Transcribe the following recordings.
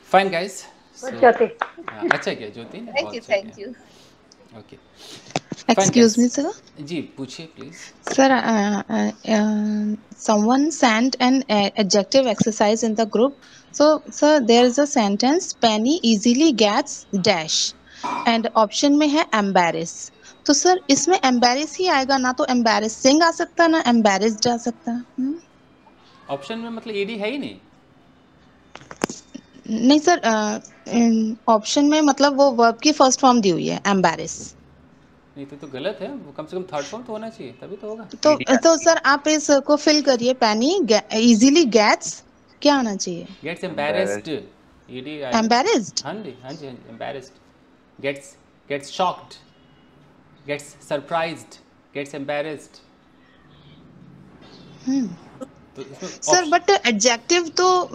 Fine guys. ज्योति, अच्छा किया ज्योति ने, बहुत अच्छा थैंक किया। You. Okay fine Excuse me, guys. sir. जी पूछिए please. Sir, someone sent an adjective exercise in the group. So, sir, there is a sentence, Penny easily gets dash. And option में है embarrass. तो sir इसमें embarrass ही आएगा ना, तो embarrassing आ सकता है ना embarrassed आ सकता है। ऑप्शन में मतलब एडी है ही नहीं। नहीं सर, ऑप्शन में मतलब वो वर्ब की फर्स्ट फॉर्म दी हुई है embarrass। नहीं तो गलत है, वो कम से कम थर्ड फॉर्म तो होना चाहिए, तभी तो होगा। तो सर आप इसको फिल करिए, पैनी इजीली गेट्स क्या आना चाहिए? गेट्स एम्बैरेस्ड, एडी आएगा। एम्बैरेस्ड। हाँ जी हाँ जी हाँ जी, embarrassed. Gets shocked, gets surprised, gets embarrassed. तो इसमें सर बट एडजेक्टिव तो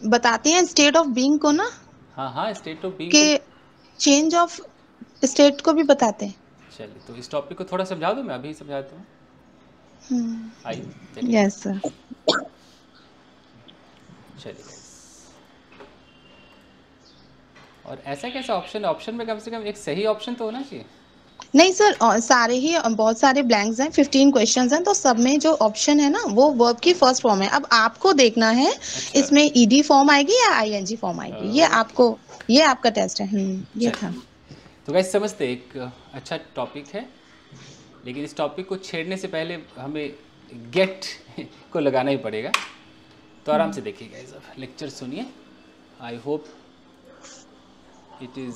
बताते हैं स्टेट ऑफ बीइंग को ना, हाँ हाँ, स्टेट ऑफ बीइंग कि को। चेंज ऑफ स्टेट को भी बताते हैं। चलिए तो इस टॉपिक को थोड़ा समझा दूँ, मैं अभी समझाता हूँ। आइए चलिए। Yes sir. चलिए guys। और ऐसा कैसा ऑप्शन है? ऑप्शन में कम से कम एक सही ऑप्शन तो होना चाहिए। नहीं सर, सारे ही बहुत सारे ब्लैंक्स हैं, 15 क्वेश्चंस हैं, तो सब में जो ऑप्शन है ना वो वर्ब की फर्स्ट फॉर्म है। अब आपको देखना है अच्छा। इसमें ईडी फॉर्म आएगी या आईएनजी फॉर्म आएगी, ये आपको, ये आपका टेस्ट है। ये था। तो गाइस समझते, एक अच्छा टॉपिक है, लेकिन इस टॉपिक को छेड़ने से पहले हमें गेट को लगाना ही पड़ेगा। तो आराम से देखिए गाइस, अब लेक्चर सुनिए। I hope it is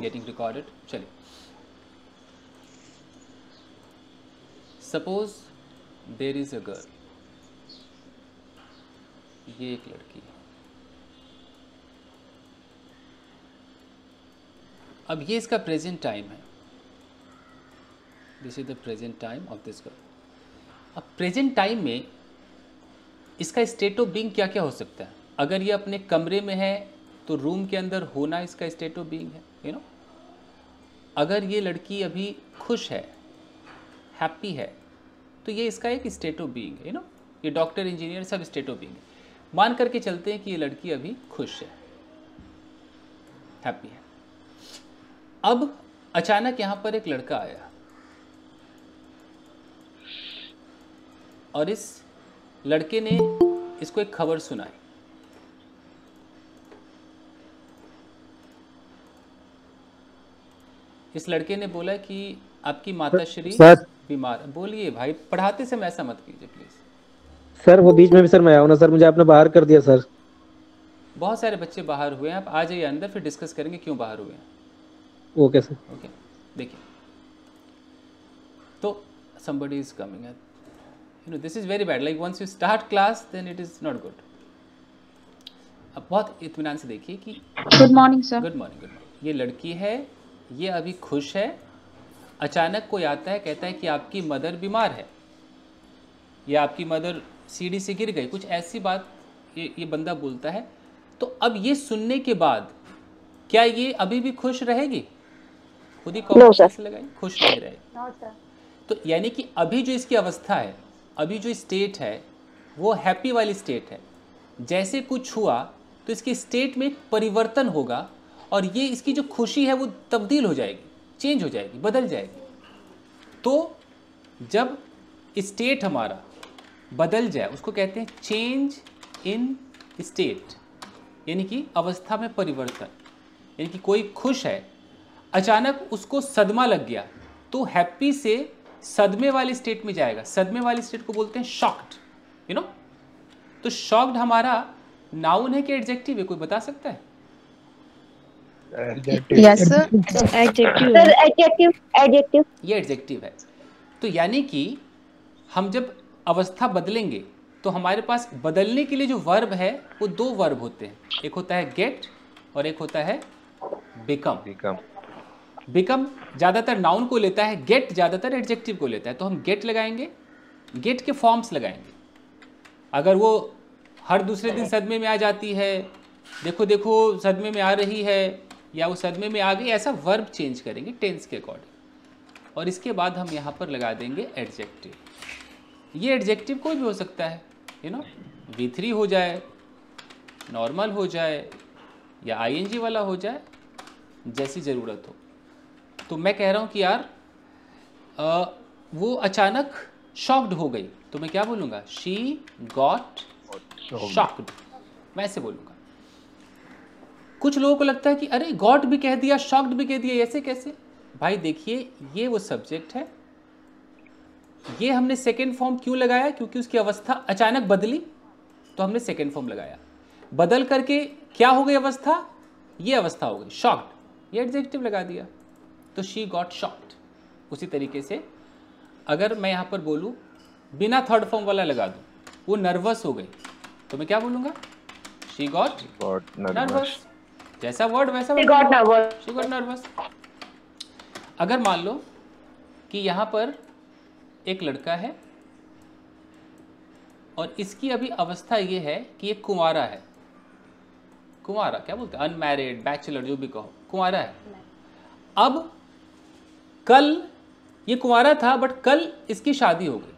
getting recorded. चलिए, suppose there is a girl, ये एक लड़की है। अब ये इसका प्रेजेंट टाइम है, this is the present time of this girl. अब प्रेजेंट टाइम में इसका स्टेट ऑफ बीइंग क्या क्या हो सकता है? अगर ये अपने कमरे में है तो रूम के अंदर होना इसका स्टेट ऑफ बीइंग है, यू नो। अगर ये लड़की अभी खुश है, हैप्पी है, तो ये इसका एक स्टेट ऑफ बीइंग है, यू नो। ये डॉक्टर, इंजीनियर सब स्टेट ऑफ बीइंग है। मान करके चलते हैं कि ये लड़की अभी खुश है, हैप्पी है। अब अचानक यहाँ पर एक लड़का आया और इस लड़के ने इसको एक खबर सुनाई। इस लड़के ने बोला कि आपकी माताश्री बीमार। बोलिए भाई, पढ़ाते समय ऐसा मत कीजिए प्लीज। सर वो बीच में भी सर मैं आया ना सर, मुझे आपने बाहर कर दिया सर। बहुत सारे बच्चे बाहर हुए हैं, आप आ जाइए अंदर, फिर डिस्कस करेंगे क्यों बाहर हुए हैं। Okay sir. ओके देखिए, तो somebody is coming and you know this is very bad, like once you start class then it is not good. अब बहुत इत्मीनान से देखिए कि good morning sir. Good morning, good morning. ये लड़की है, ये अभी खुश है। अचानक कोई आता है, कहता है कि आपकी मदर बीमार है या आपकी मदर सीढ़ी से गिर गई, कुछ ऐसी बात ये बंदा बोलता है। तो अब ये सुनने के बाद क्या ये अभी भी खुश रहेगी? खुद ही कॉमेंट लगाई, खुश नहीं रहेगी। तो यानी कि अभी जो इसकी अवस्था है, अभी जो स्टेट है वो हैप्पी वाली स्टेट है। जैसे कुछ हुआ तो इसकी स्टेट में एक परिवर्तन होगा और ये इसकी जो खुशी है वो तब्दील हो जाएगी, चेंज हो जाएगी, बदल जाएगी। तो जब स्टेट हमारा बदल जाए उसको कहते हैं चेंज इन स्टेट, यानी कि अवस्था में परिवर्तन। यानी कि कोई खुश है, अचानक उसको सदमा लग गया तो हैप्पी से सदमे वाली स्टेट में जाएगा। सदमे वाली स्टेट को बोलते हैं शॉक्ड, यू नो। तो शॉक्ड हमारा नाउन है कि एडजेक्टिव है, कोई बता सकता है? Yes sir, adjective. ये एडजेक्टिव है। तो यानी कि हम जब अवस्था बदलेंगे तो हमारे पास बदलने के लिए जो वर्ब है वो दो वर्ब होते हैं, एक होता है गेट और एक होता है बिकम। बिकम ज़्यादातर नाउन को लेता है, गेट ज़्यादातर एडजेक्टिव को लेता है। तो हम गेट लगाएंगे, गेट के फॉर्म्स लगाएंगे। अगर वो हर दूसरे दिन सदमे में आ जाती है, देखो देखो सदमे में आ रही है, या वो सदमे में आ गई, ऐसा वर्ब चेंज करेंगे टेंस के अकॉर्डिंग। और इसके बाद हम यहाँ पर लगा देंगे एडजेक्टिव। ये एडजेक्टिव कोई भी हो सकता है, यू नो। V3 हो जाए, नॉर्मल हो जाए, या आईएनजी वाला हो जाए, जैसी ज़रूरत हो। तो मैं कह रहा हूँ कि यार वो अचानक शॉक्ड हो गई, तो मैं क्या बोलूँगा? शी गॉट शॉक्ड, मैं ऐसे बोलूँगा। कुछ लोगों को लगता है कि अरे गॉट भी कह दिया, शॉक्ड भी कह दिया, ऐसे कैसे? भाई देखिए, ये वो सब्जेक्ट है, ये हमने सेकेंड फॉर्म क्यों लगाया? क्योंकि उसकी अवस्था अचानक बदली, तो हमने सेकेंड फॉर्म लगाया। बदल करके क्या हो गई अवस्था? ये अवस्था हो गई शॉक्ड, ये एडजेक्टिव लगा दिया, तो शी गॉट शॉक्ड। उसी तरीके से अगर मैं यहाँ पर बोलूँ बिना थर्ड फॉर्म वाला लगा दूँ, वो नर्वस हो गई, तो मैं क्या बोलूँगा? She got nervous. जैसा वर्ड वैसा शी गॉट नर्वस। अगर मान लो कि यहाँ पर एक लड़का है और इसकी अभी अवस्था ये है कि ये कुंवारा है। कुंवारा क्या बोलते हैं? अनमैरिड, बैचलर, जो भी कहो, कुंवारा है। अब कल ये कुंवारा था, बट कल इसकी शादी हो गई,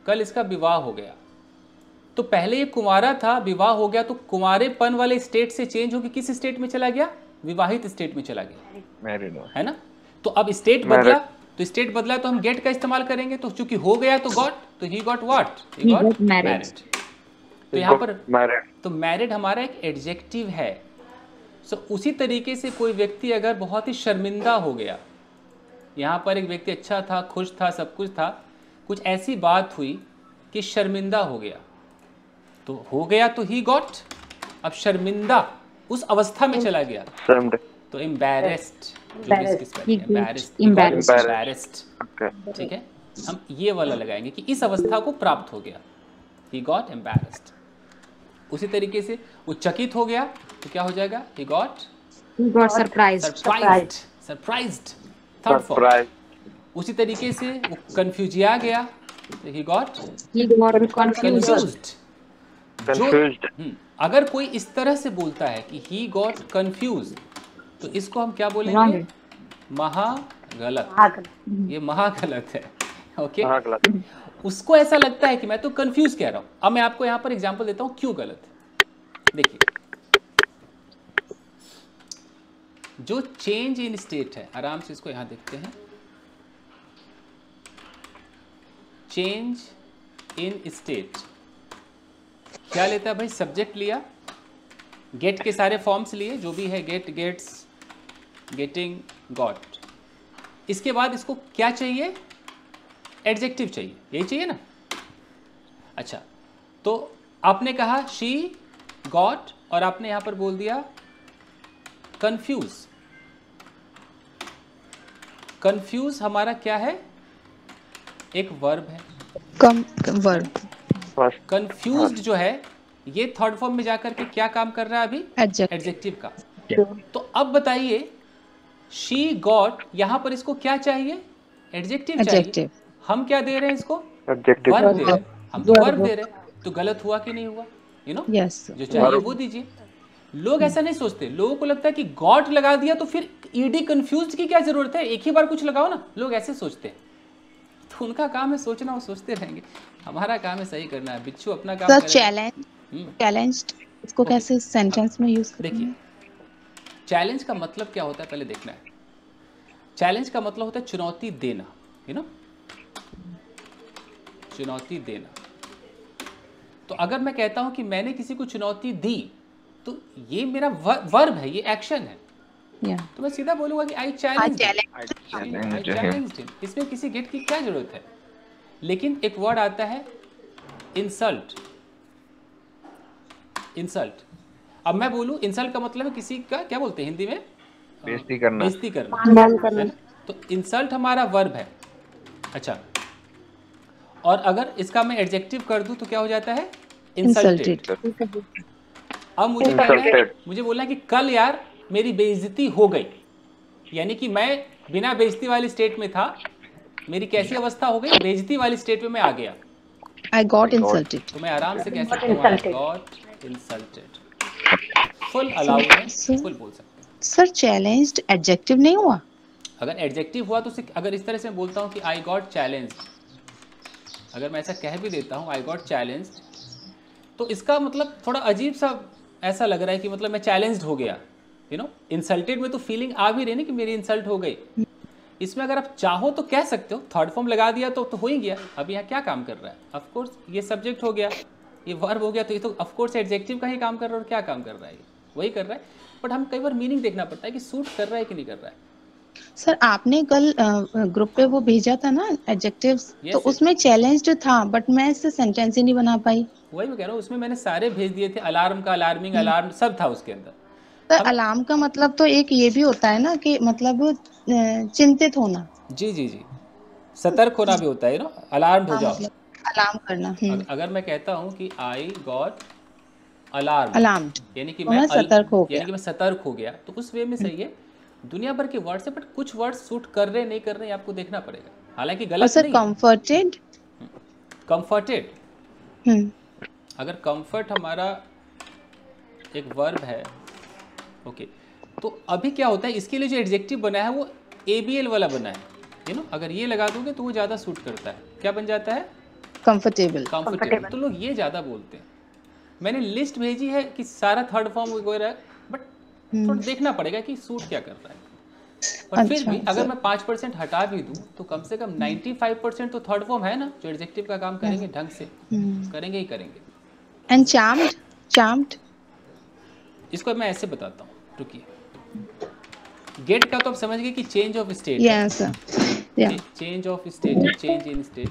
कल इसका विवाह हो गया। तो पहले ये कुंवारा था, विवाह हो गया, तो कुंवारेपन वाले स्टेट से चेंज होकर किस स्टेट में चला गया? विवाहित स्टेट में चला गया, मैरिड है ना। तो अब स्टेट बदला, तो स्टेट बदला तो हम गेट का इस्तेमाल करेंगे। तो चूंकि हो गया तो गॉट, तो he got what? He got married. तो यहाँ पर तो मैरिड हमारा एक एडजेक्टिव है। सो उसी तरीके से कोई व्यक्ति अगर बहुत ही शर्मिंदा हो गया, यहाँ पर एक व्यक्ति अच्छा था, खुश था, सब कुछ था, कुछ ऐसी बात हुई कि शर्मिंदा हो गया, तो हो गया तो ही गॉट। अब शर्मिंदा उस अवस्था में चला गया, तो एम्बैरेस्ड, जो भी इसकी स्पेलिंग एम्बैरेस्ड, ठीक है। हम ये वाला लगाएंगे कि इस अवस्था को प्राप्त हो गया, ही गॉट एम्बैरेस्ड। उसी तरीके से वो चकित हो गया, तो क्या हो जाएगा? He got surprised, third form. उसी तरीके से वो कंफ्यूजिया गया, तो ही गॉट कंफ्यूज्ड। अगर कोई इस तरह से बोलता है कि ही गॉट कंफ्यूज, तो इसको हम क्या बोलेंगे? महागलत। ये महागलत है, ओके। उसको ऐसा लगता है कि मैं तो कंफ्यूज कह रहा हूं। अब मैं आपको यहां पर एग्जांपल देता हूं क्यों गलत है। देखिए, जो चेंज इन स्टेट है, आराम से इसको यहां देखते हैं। चेंज इन स्टेट क्या लेता है भाई? सब्जेक्ट लिया, गेट के सारे फॉर्म्स लिए, जो भी है, गेट, गेट्स, गेटिंग, गॉट। इसके बाद इसको क्या चाहिए? एडजेक्टिव चाहिए, यही चाहिए ना। अच्छा, तो आपने कहा शी गॉट, और आपने यहां पर बोल दिया कंफ्यूज। कंफ्यूज हमारा क्या है? एक वर्ब है। वर्ब। कंफ्यूज्ड जो है, ये थर्ड फॉर्म में जाकर के क्या काम कर रहा है अभी? एडजेक्टिव का। तो अब बताइए, शी गॉट, यहां पर इसको क्या चाहिए? एडजेक्टिव चाहिए। हम क्या दे रहे हैं इसको? वर्ब दे रहे हैं। हम तो वर्ब दे रहे हैं, तो गलत हुआ कि नहीं हुआ? यू नो, जो चाहिए वो दीजिए। लोग ऐसा नहीं सोचते, लोगों को लगता है कि गॉट लगा दिया तो फिर ईडी कंफ्यूज्ड की क्या जरूरत है, एक ही बार कुछ लगाओ ना। लोग ऐसे सोचते हैं, तो उनका काम है सोचना, वो सोचते रहेंगे। हमारा काम है सही करना है। बिच्छू अपना काम करे। चैलेंज्ड, इसको कैसे सेंटेंस में यूज करें? देखिए, चैलेंज का मतलब क्या होता है पहले देखना है। चैलेंज का मतलब होता है चुनौती देना, यू नो, चुनौती देना। तो अगर मैं कहता हूं कि मैंने किसी को चुनौती दी, तो ये मेरा वर्ब है, ये एक्शन है। तो मैं सीधा बोलूंगा कि आई चैलेंज्ड हिम। इसमें किसी गेट की क्या जरूरत है? लेकिन एक वर्ड आता है इंसल्ट। इंसल्ट, अब मैं बोलूं इंसल्ट का मतलब है किसी का, क्या बोलते हैं हिंदी में? बेइज्जती करना। बेइज्जती करना। तो इंसल्ट हमारा वर्ब है। अच्छा, और अगर इसका मैं एडजेक्टिव कर दूं तो क्या हो जाता है? इंसल्टेड। अब मुझे कहना है, मुझे बोलना है कि कल यार मेरी बेइज्जती हो गई, यानी कि मैं बिना बेइज्जती वाली स्टेट में था, मेरी कैसी अवस्था हो गई? बेइज्जती वाली स्टेट में मैं आ गया। I got insulted. तो मैं आराम से कह सकता हूँ I got insulted. Full allowed है, फुल बोल सकते हैं। सर चैलेंज्ड एडजेक्टिव नहीं हुआ? अगर एडजेक्टिव हुआ तो अगर इस तरह से मैं बोलता हूँ कि I got challenged, अगर मैं ऐसा कह भी देता हूँ I got challenged, तो इसका मतलब थोड़ा अजीब सा ऐसा लग रहा है कि मतलब मैं चैलेंज्ड हो गया, यू नो इंसल्टेड में तो फीलिंग आ भी रही ना कि मेरी इंसल्ट हो गई। इसमें अगर आप चाहो तो कह सकते हो, थर्ड फॉर्म लगा दिया तो हो ही गया। अब यहाँ क्या काम कर रहा है? ऑफ कोर्स ये सब्जेक्ट हो गया, ये वर्ब हो गया, तो ये तो ऑफ कोर्स एडजेक्टिव का ही काम कर रहा है। और क्या काम कर रहा है? वही कर रहा है। बट हम कई बार मीनिंग देखना पड़ता है कि सूट कर रहा है कि नहीं कर रहा है। सर आपने कल ग्रुप पे वो भेजा था ना एडजेक्टिव्स, तो Yes, उसमें चैलेंज्ड था, बट मैं इससे सेंटेंस ही नहीं बना पाई। वही मैं कह रहा हूँ, उसमें मैंने सारे भेज दिए थे। अलार्म का, अलार्मिंग, अलार्म सब था उसके अंदर। सर अलार्म का मतलब तो एक ये भी होता है ना कि मतलब चिंतित होना। जी जी जी, सतर्क होना भी होता है ना, अलार्म हो हाँ जाओ। मतलब अलार्म करना। अगर मैं कहता हूँ कि आई गॉट अलार्म, अलार्म्ड, यानी कि तो मैं सतर्क हो यानी गया। कि मैं सतर्क हो गया, तो उस वे में सही है। दुनिया भर के वर्ड्स है, बट कुछ वर्ड्स सूट कर रहे नहीं कर रहे हैं, आपको देखना पड़ेगा। हालांकि और गलत सर नहीं है। कंफर्टेड। कंफर्टेड, हम्म अगर कंफर्ट हमारा एक वर्ब है, ओके, तो अभी क्या होता है, इसके लिए जो एडजेक्टिव बना है वो ABL वाला बना है, यू नो। अगर ये लगा दोगे तो वो ज़्यादा सूट करता है। क्या बन जाता है? कंफर्टेबल। कंफर्टेबल। तो लोग ये ज़्यादा बोलते हैं। मैंने लिस्ट भेजी है कि सारा थर्ड फॉर्म वगैरह है, बट थोड़ा देखना पड़ेगा कि सूट क्या कर रहा है। पर फिर अच्छा भी अगर सर। मैं 5% हटा भी दूँ तो कम से कम 95% तो थर्ड फॉर्म है ना, जो एडजेक्टिव का काम करेंगे ढंग से, करेंगे ही करेंगे। And charmed. चार्म्ड इसको मैं ऐसे बताता हूँ, रुकिए। गेट का तो आप समझ गए कि चेंज ऑफ स्टेट है। यस या चेंज ऑफ स्टेट है, चेंज इन स्टेट।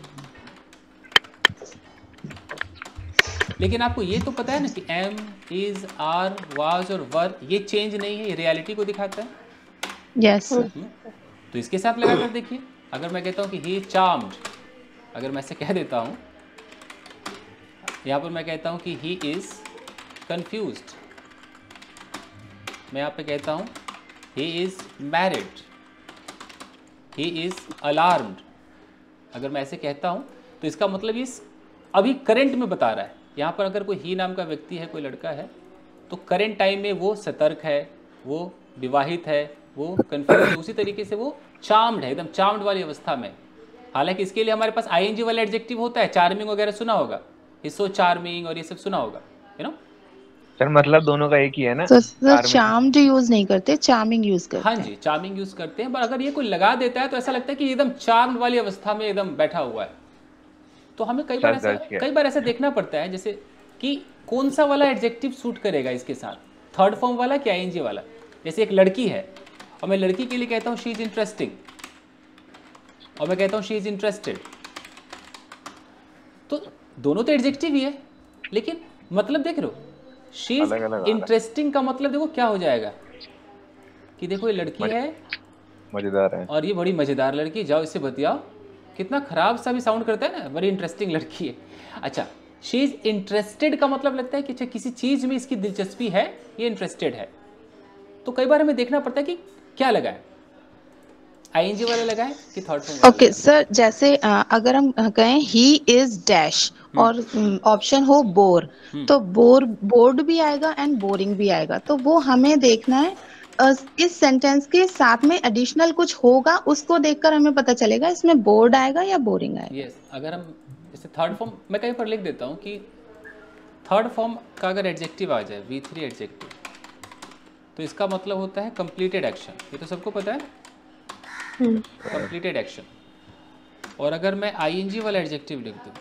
लेकिन आपको ये तो पता है ना कि एम, इज, आर, वाज और वर ये चेंज नहीं है, ये रियलिटी को दिखाता है। Yes sir. तो इसके साथ लगाकर देखिए। अगर मैं कहता हूँ कि ही इज चार्म्ड, अगर मैं ऐसे कह देता हूँ, यहाँ पर मैं कहता हूँ कि ही इज कंफ्यूज्ड, मैं यहाँ पे कहता हूँ he is married, he is alarmed. अगर मैं ऐसे कहता हूँ तो इसका मतलब ये अभी करंट में बता रहा है। यहाँ पर अगर कोई ही नाम का व्यक्ति है, कोई लड़का है, तो करंट टाइम में वो सतर्क है, वो विवाहित है, वो कंफ्यूज है, उसी तरीके से वो चार्म्ड है, एकदम चार्म्ड वाली अवस्था में। हालांकि इसके लिए हमारे पास ING वाला एडजेक्टिव होता है, चार्मिंग वगैरह सुना होगा, ही सो चार्मिंग और ये सब सुना होगा, यू नो। सर मतलब दोनों का एक ही है ना? तो सर चार्म्ड यूज नहीं करते, चार्मिंग यूज करते हाँ जी, चार्मिंग यूज करते हैं। पर अगर ये कोई लगा देता है तो ऐसा लगता है कि एकदम चार्म वाली अवस्था में एकदम बैठा हुआ है। तो हमें कई बार ऐसा देखना पड़ता है, जैसे कि कौन सा वाला एडजेक्टिव सूट करेगा इसके साथ, थर्ड फॉर्म वाला कि ING वाला। जैसे एक लड़की है और मैं लड़की के लिए कहता हूँ शी इज इंटरेस्टिंग, और मैं कहता हूँ शी इज इंटरेस्टेड, तो दोनों तो एडजेक्टिव ही है, लेकिन मतलब देख रहे हो, शी इज इंटरेस्टिंग का मतलब देखो क्या हो जाएगा कि देखो ये लड़की है, मजेदार है, और ये बड़ी मजेदार लड़की, जाओ इससे बतियाओ। कितना खराब सा भी साउंड करता है ना, बड़ी इंटरेस्टिंग लड़की है। अच्छा, शी इज इंटरेस्टेड का मतलब लगता है कि अच्छा किसी चीज में इसकी दिलचस्पी है, ये इंटरेस्टेड है। तो कई बार हमें देखना पड़ता है कि क्या लगाए, ING वाला लगाए कि थर्ड फॉर्म वाला। ओके सर, जैसे अगर हम कहें ही इज डैश और ऑप्शन हो बोर, तो बोर्ड भी आएगा एंड बोरिंग भी आएगा। तो वो हमें देखना है इस सेंटेंस के साथ में एडिशनल कुछ होगा, उसको देखकर हमें पता चलेगा इसमें बोर्ड आएगा या बोरिंग आएगा। यस, अगर हम जैसे थर्ड फॉर्म, मैं कहीं पर लिख देता हूँ कि थर्ड फॉर्म का अगर एडजेक्टिव आ जाए, V3 एडजेक्टिव, तो इसका मतलब होता है कंप्लीटेड एक्शन। ये तो सबको पता है, कंप्लीटेड एक्शन। और अगर मैं ING वाला एडजेक्टिव लिख दूँ,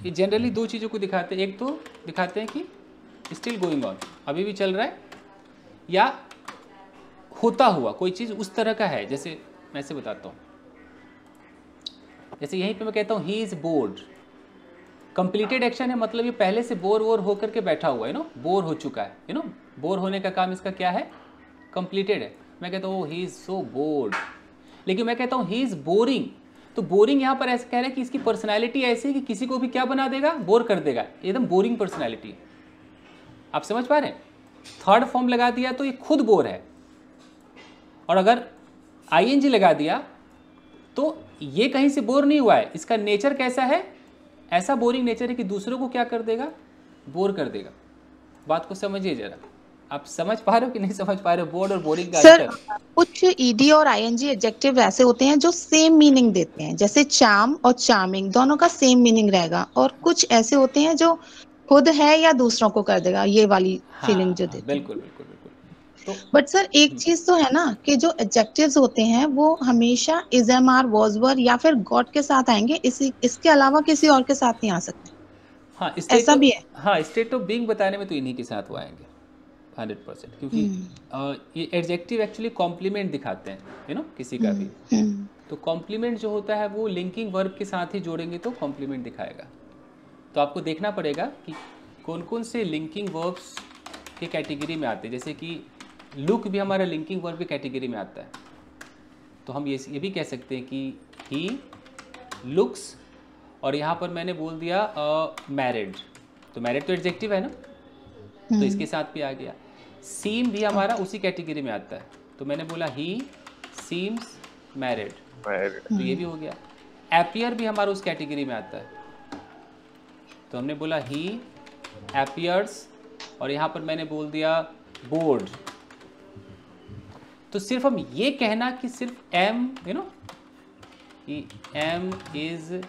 ये जनरली दो चीज़ों को दिखाते हैं। एक तो दिखाते हैं कि स्टिल गोइंग ऑन, अभी भी चल रहा है, या होता हुआ कोई चीज़ उस तरह का है। जैसे मैं ऐसे बताता हूँ, जैसे यहीं पे मैं कहता हूँ he is board, completed action है, मतलब ये पहले से बोर वोर होकर के बैठा हुआ है, नो, बोर हो चुका है, यू नो। बोर होने का काम इसका क्या है, कंप्लीटेड है। मैं कहता हूँ ही इज़ सो बोर्ड, लेकिन मैं कहता हूँ ही इज़ बोरिंग। तो बोरिंग यहाँ पर ऐसे कह रहा है कि इसकी पर्सनैलिटी ऐसी है कि किसी को भी क्या बना देगा, बोर कर देगा, एकदम बोरिंग पर्सनैलिटी है। आप समझ पा रहे हैं? थर्ड फॉर्म लगा दिया तो ये खुद बोर है, और अगर ING लगा दिया तो ये कहीं से बोर नहीं हुआ है, इसका नेचर कैसा है, ऐसा बोरिंग नेचर है कि दूसरों को क्या कर देगा, बोर कर देगा। बात को समझिए जरा। आप समझ पा रहे हो कि नहीं समझ पा रहे हो? बोर्ड और बोरिंग का सर अंतर। कुछ ईडी और आईएनजी एडजेक्टिव ऐसे होते हैं जो सेम मीनिंग देते हैं, जैसे चार्म और चार्मिंग दोनों का सेम मीनिंग रहेगा, और कुछ ऐसे होते हैं जो खुद है या दूसरों को कर देगा, ये वाली फीलिंग जो हाँ देते हैं। बिल्कुल बिल्कुल बिल्कुल। तो बट सर एक चीज तो है ना कि जो एडजेक्टिव्स होते हैं वो हमेशा is am are was were या फिर गॉट के साथ आएंगे, इसके अलावा किसी और के साथ नहीं आ सकते, हाँ स्टेट ऐसा भी है। हाँ स्टेट ऑफ बीइंग बताने में तो इन्हीं के साथ वो आएंगे 100%, क्योंकि ये एडजेक्टिव एक्चुअली कॉम्प्लीमेंट दिखाते हैं, किसी का भी। हम्म तो कॉम्प्लीमेंट जो होता है वो लिंकिंग वर्ब के साथ ही जोड़ेंगे तो कॉम्प्लीमेंट दिखाएगा। तो आपको देखना पड़ेगा कि कौन कौन से लिंकिंग वर्ब्स के कैटेगरी में आते हैं। जैसे कि लुक भी हमारा लिंकिंग वर्ब की कैटेगरी में आता है, तो हम ये भी कह सकते हैं कि ही लुक्स, और यहाँ पर मैंने बोल दिया मैरिड, तो मैरिड तो एडजेक्टिव है ना, तो इसके साथ भी आ गया। सीम भी हमारा उसी कैटेगरी में आता है, तो मैंने बोला ही सीम्स मैरिड, तो ये भी हो गया। एपियर भी हमारा उस कैटेगरी में आता है, तो हमने बोला ही एपियर्स, और यहाँ पर मैंने बोल दिया बोर्ड। तो सिर्फ हम ये कहना कि सिर्फ एम कि am is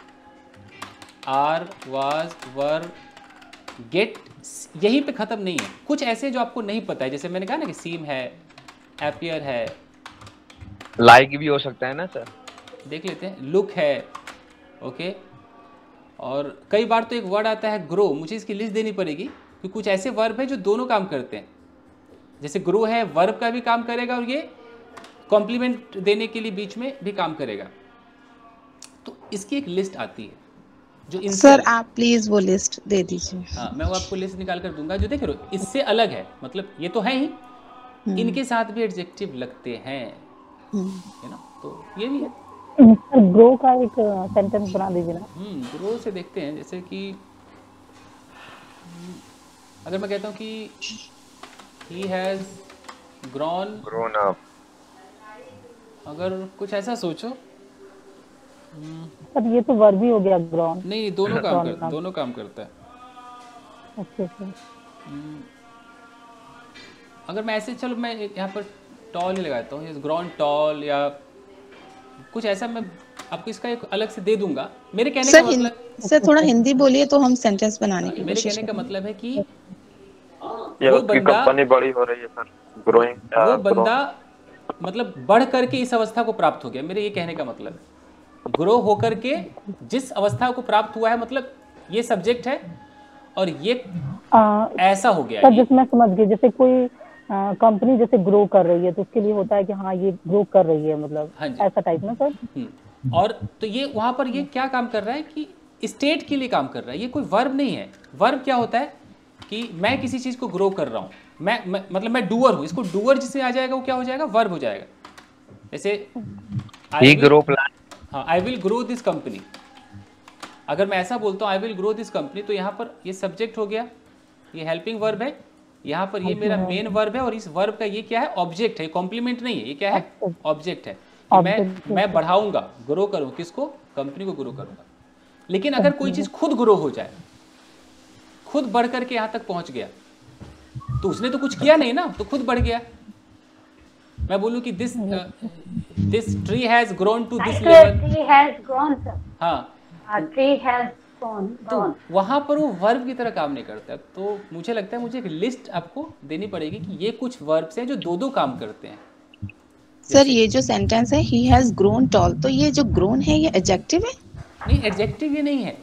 are was were get, यहीं पे ख़त्म नहीं है। कुछ ऐसे जो आपको नहीं पता है, जैसे मैंने कहा ना कि सीम है, एपियर है, लाइक भी हो सकता है ना सर, देख लेते हैं, लुक है, ओके। और कई बार तो एक वर्ड आता है ग्रो, मुझे इसकी लिस्ट देनी पड़ेगी क्योंकि कुछ ऐसे वर्ब है जो दोनों काम करते हैं। जैसे ग्रो है, वर्ब का भी काम करेगा और ये कॉम्प्लीमेंट देने के लिए बीच में भी काम करेगा। तो इसकी एक लिस्ट आती है जो इनसे सर अलग। आप प्लीज वो लिस्ट दे दीजिए। हाँ मैं वो आपको लिस्ट निकाल कर दूंगा, जो देख रहे हो इससे अलग है, मतलब ये तो है ही, इनके साथ भी एडजेक्टिव लगते हैं, है ना, तो ये भी है। सर ग्रो का एक सेंटेंस बना दीजिए ना। ग्रो से देखते हैं, जैसे कि अगर मैं कहता हूँ कि ही हैज़ ग्रोन अप, अगर कुछ ऐसा सोचो, सर ये तो वर्ब ही हो गया ग्रोन। नहीं दोनों काम करता है। Okay sir. अगर मैं ऐसे, चलो मैं यहाँ पर टॉल ही लगाता हूँ, ग्रोन टॉल, या कुछ ऐसा मैं आपको इसका एक अलग से दे दूंगा। मेरे कहने का मतलब, सर थोड़ा हिंदी बोलिए तो हम सेंटेंस बनाने की मेरे कोशिश कहने का करेंगे। मतलब है कि ये वो उसकी बंदा, कंपनी बड़ी हो रही है सर, ग्रोइंग। वो बंदा मतलब बढ़ करके इस अवस्था को प्राप्त हो गया, मेरे ये कहने का मतलब है। ग्रो होकर के जिस अवस्था को प्राप्त हुआ है, मतलब ये सब्जेक्ट है और ये ऐसा हो गया सर है। जैसे मैं समझ गई, जैसे कोई कंपनी जैसे ग्रो कर रही है तो उसके लिए होता है कि हाँ ये ग्रो कर रही है, मतलब हाँ जी। ऐसा टाइप ना सर। और तो ये वहाँ पर ये क्या काम कर रहा है कि स्टेट के लिए काम कर रहा है, ये कोई वर्ब नहीं है। वर्ब क्या होता है कि मैं किसी चीज़ को ग्रो कर रहा हूँ, मतलब मैं डूअर हूँ, इसको डूअर जिसमें आ जाएगा वो क्या हो जाएगा, वर्ब हो जाएगा। जैसे I will grow this company, अगर मैं ऐसा बोलता हूँ I will grow this company, तो यहाँ पर ये सब्जेक्ट हो गया, ये हेल्पिंग वर्ब है, यहाँ पर ये मेरा मेन वर्ब है, और इस वर्ब का ये क्या है, ऑब्जेक्ट है, कॉम्प्लीमेंट नहीं है, ये क्या है, ऑब्जेक्ट है कि मैं बढ़ाऊंगा, ग्रो करूँ, किसको, कंपनी को ग्रो करूंगा। लेकिन अगर कोई चीज़ खुद ग्रो हो जाए, खुद बढ़ करके यहाँ तक पहुँच गया, तो उसने तो कुछ किया नहीं ना, तो खुद बढ़ गया। मैं बोलूँ कि this tree has grown to this level, tree has grown sir, हाँ ट्री हैज ग्रोन, तो वहाँ पर वो वर्ब की तरह काम नहीं करता। तो मुझे लगता है मुझे एक लिस्ट आपको देनी पड़ेगी कि ये कुछ वर्ब्स हैं जो दो काम करते हैं। सर ये जो सेंटेंस है ही हैज ग्रोन टॉल, तो ये जो ग्रोन है ये एडजेक्टिव है? नहीं एडजेक्टिव ये नहीं है,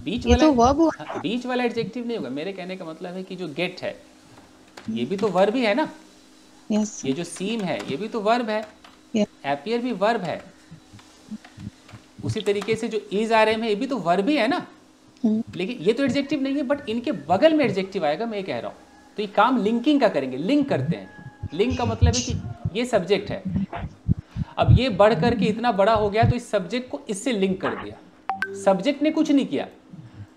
बीच ये वाला तो वर्ब हुआ। हाँ, बीच वाला एडजेक्टिव नहीं होगा। मेरे कहने का मतलब है कि जो गेट है ये भी तो वर्ब ही है ना, यस ये जो सीम है ये भी तो वर्ब है, एपियर भी वर्ब है, उसी तरीके से जो इज आर एम है ये भी तो वर्ब ही है ना। लेकिन ये तो एडजेक्टिव नहीं है, बट इनके बगल में एडजेक्टिव आएगा, मैं ये कह रहा हूँ। तो ये काम लिंकिंग का करेंगे, लिंक करते हैं। लिंक का मतलब है कि ये सब्जेक्ट है, अब ये बढ़ करके इतना बड़ा हो गया तो इस सब्जेक्ट को इससे लिंक कर दिया। सब्जेक्ट ने कुछ नहीं किया,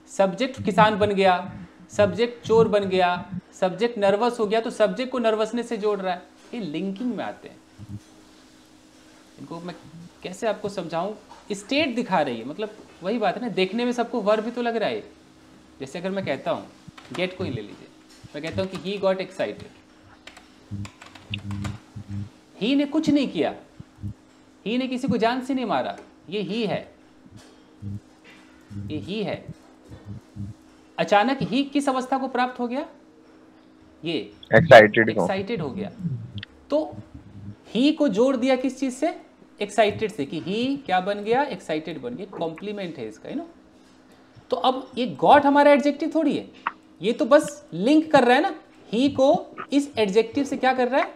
सब्जेक्ट किसान बन गया, सब्जेक्ट चोर बन गया, सब्जेक्ट नर्वस हो गया, तो सब्जेक्ट को नर्वसनेस से जोड़ रहा है। ये लिंकिंग में आते हैं। इनको मैं कैसे आपको समझाऊं, स्टेट दिखा रही है, मतलब वही बात है ना, देखने में सबको वर्ब भी तो लग रहा है। जैसे अगर मैं कहता हूँ गेट को ही ले लीजिए, मैं कहता हूँ कि ही गॉट एक्साइटेड, ही ने कुछ नहीं किया, ही ने किसी को जान से नहीं मारा, ये ही है, ये ही है। अचानक ही किस अवस्था को प्राप्त हो गया? ये एक्साइटेड हो गया। तो ही को जोड़ दिया किस चीज से? एक्साइटेड से, कि ही क्या बन गया? एक्साइटेड बन गया। कॉम्प्लीमेंट है इसका, ना। तो अब ये गॉट हमारा एडजेक्टिव थोड़ी है, ये तो बस लिंक कर रहा है ना, ही को इस एडजेक्टिव से क्या कर रहा है?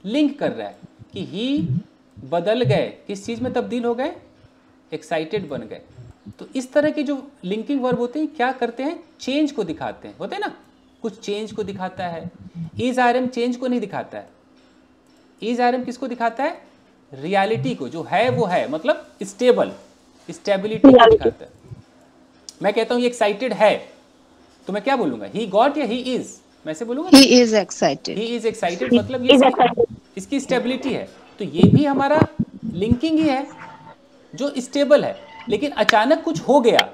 लिंक कर रहा है कि ही बदल गए, किस चीज में तब्दील हो गए? एक्साइटेड बन गए। तो इस तरह के जो लिंकिंग वर्ब होते हैं क्या करते हैं? चेंज को दिखाते हैं, होते हैं ना, कुछ चेंज को दिखाता है। इज आर एम चेंज को नहीं दिखाता है। इज आर एम किसको दिखाता है? रियलिटी को, जो है वो है, मतलब स्टेबल, स्टेबिलिटी को दिखाता है। मैं कहता हूं ये एक्साइटेड है, तो मैं क्या बोलूंगा? ही गॉट या ही इज? मैं से बोलूंगा he is excited. He is excited, मतलब ये इसकी स्टेबिलिटी है। तो ये भी हमारा लिंकिंग ही है जो स्टेबल है। लेकिन अचानक कुछ हो गया,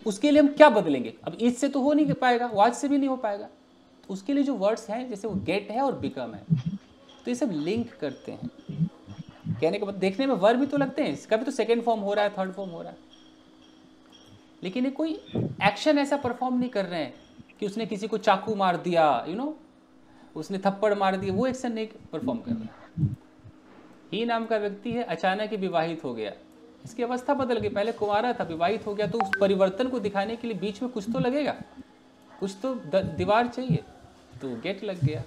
उसके लिए हम क्या बदलेंगे? अब इज से तो हो नहीं पाएगा, वाज से भी नहीं हो पाएगा। तो उसके लिए जो वर्ड्स हैं, जैसे वो गेट है और बिकम है, तो ये सब लिंक करते हैं। कहने का मतलब, देखने में वर्ब भी तो लगते हैं, इसका भी तो सेकेंड फॉर्म हो रहा है, थर्ड फॉर्म हो रहा है, लेकिन ये कोई एक्शन ऐसा परफॉर्म नहीं कर रहे हैं कि उसने किसी को चाकू मार दिया, उसने थप्पड़ मार दिया, वो एक्शन नहीं परफॉर्म कर रहा। ही नाम का व्यक्ति है, अचानक ही विवाहित हो गया, इसकी अवस्था बदल गई, पहले कुंवारा था, विवाहित हो गया, तो उस परिवर्तन को दिखाने के लिए बीच में कुछ तो लगेगा, कुछ तो दीवार चाहिए, तो गेट लग गया।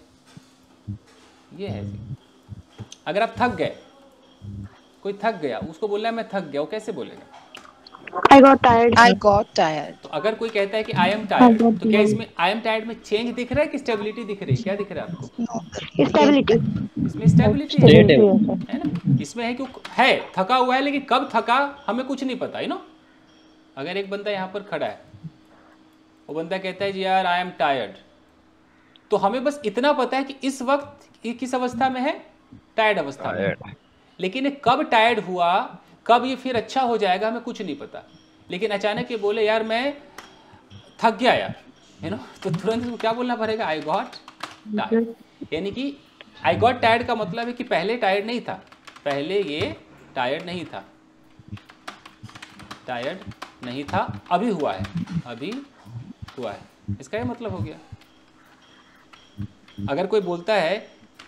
ये है। अगर आप थक गए, कोई थक गया, उसको बोलना है मैं थक गया, वो कैसे बोलेगा? I got tired. I got tired. तो अगर कोई कहता है कि आई एम टायर्ड, तो क्या इसमें आई एम टायर्ड में चेंज दिख रहा है कि स्टेबिलिटी दिख रही है? क्या दिख रहा है आपको? Stability. इसमें स्टेबिलिटी है ना। इसमें है कि है थका हुआ है, लेकिन कब थका हमें कुछ नहीं पता, अगर एक बंदा यहाँ पर खड़ा है, वो बंदा कहता है जी यार आई एम टायर्ड, तो हमें बस इतना पता है कि इस वक्त ये किस अवस्था में है? टायर्ड अवस्था में। लेकिन ये कब टायर्ड हुआ, कब ये फिर अच्छा हो जाएगा, हमें कुछ नहीं पता। लेकिन अचानक ये बोले यार मैं थक गया यार, तो तुरंत क्या बोलना पड़ेगा? I got tired. यानी कि आई गॉट टायर्ड का मतलब है कि पहले टायर्ड नहीं था, पहले ये टायर्ड नहीं था, टायर्ड नहीं था, अभी हुआ है, अभी हुआ है, इसका ये मतलब हो गया। अगर कोई बोलता है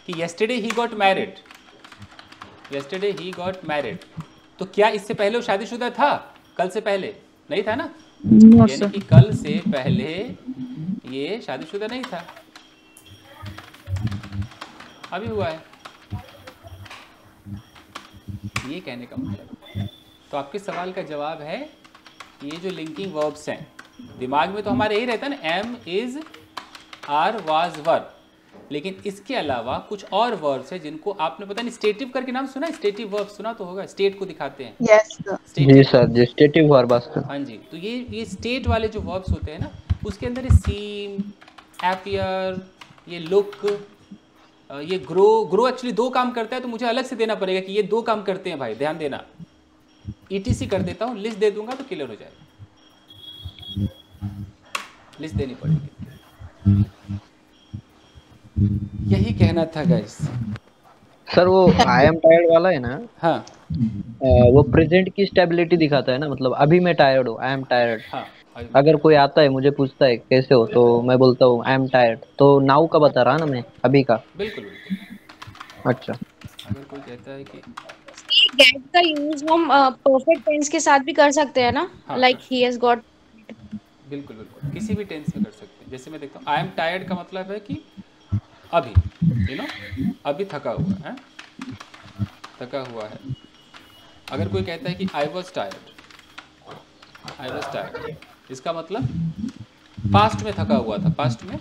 कि yesterday he got married, yesterday he got married, तो क्या इससे पहले वो शादीशुदा था? कल से पहले नहीं था ना, यानी कि कल से पहले ये शादीशुदा नहीं था, अभी हुआ है, ये कहने का मतलब। तो आपके सवाल का जवाब है, ये जो लिंकिंग वर्ब्स हैं, दिमाग में तो हमारे यही रहता है ना, एम, इज, आर, वाज, वर, लेकिन इसके अलावा कुछ और वर्ब्स है जिनको आपने पता नहीं, स्टेटिव करके नाम सुना है? स्टेटिव वर्ब सुना तो होगा, स्टेट को दिखाते हैं। Yes sir. जी सर, जी स्टेटिव वर्ब। हाँ जी, तो ये स्टेट वाले जो वर्ब्स होते हैं ना, उसके अंदर ये सीम, अपीयर, ये लुक, ये ग्रो एक्चुअली दो काम करता है, तो मुझे अलग से देना पड़ेगा कि ये दो काम करते हैं भाई, ध्यान देना। ETC कर देता हूँ, लिस्ट दे दूंगा तो क्लियर हो जाएगा, लिस्ट देनी पड़ेगी। यही कहना था गाइस। सर वो आई एम टायर्ड वाला है ना, हाँ, वो प्रेजेंट की स्टेबिलिटी दिखाता है ना, मतलब अभी मैं टायर्ड हूँ, आई एम टायर्ड। हाँ, अगर कोई आता है मुझे पूछता है कैसे हो, तो मैं बोलता हूँ आई एम टायर्ड, तो नाउ का बता रहा ना मैं, अभी का। बिल्कुल बिल्कुल। अच्छा, अगर कोई कहता है कि गेट का यूज हम परफेक्ट टेंस के साथ भी कर सकते हैं ना, हाँ, लाइक ही हैज गॉट। बिल्कुल बिल्कुल, किसी भी टेंस में कर सकते हैं। जैसे मैं देखता हूँ, आई एम टायर्ड का मतलब है कि अभी, अभी थका हुआ है, थका हुआ है। अगर कोई कहता है कि I was tired, I was tired, इसका मतलब पास्ट में थका हुआ था, पास्ट में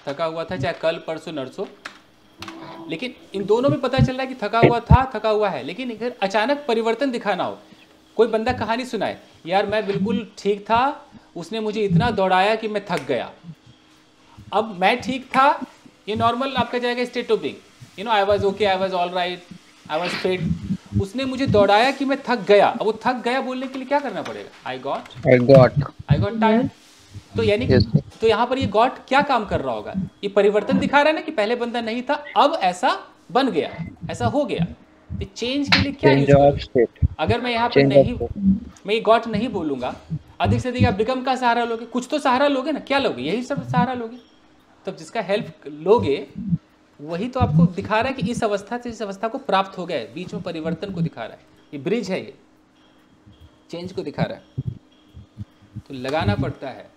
थका हुआ था, चाहे कल, परसों, नरसों, लेकिन इन दोनों में पता चल रहा है कि थका हुआ था, थका हुआ है। लेकिन अगर अचानक परिवर्तन दिखाना हो, कोई बंदा कहानी सुनाए, यार मैं बिल्कुल ठीक था, उसने मुझे इतना दौड़ाया कि मैं थक गया, अब मैं ठीक था, ये नॉर्मल आपका जाएगा state of being, I was okay, I was all right, I was fit, उसने मुझे दौड़ाया कि मैं थक गया। अब वो थक गया बोलने के लिए क्या करना पड़ेगा? I got tired. तो यानी कि तो यहाँ पर ये गॉट क्या काम कर रहा होगा? ये परिवर्तन दिखा रहा है ना कि पहले बंदा नहीं था, अब ऐसा बन गया, ऐसा हो गया। तो चेंज के लिए क्या यूज करूं? अगर मैं यहाँ पर नहीं, मैं ये गॉट नहीं बोलूंगा, अधिक से अधिक आप बिकम का सहारा लोगे, कुछ तो सहारा लोगे ना, क्या लोगे? यही सब सहारा लोगे। तब जिसका हेल्प लोगे वही तो आपको दिखा रहा है कि इस अवस्था से इस अवस्था को प्राप्त हो गया है, बीच में परिवर्तन को दिखा रहा है। ये ब्रिज है, ये चेंज को दिखा रहा है, तो लगाना पड़ता है।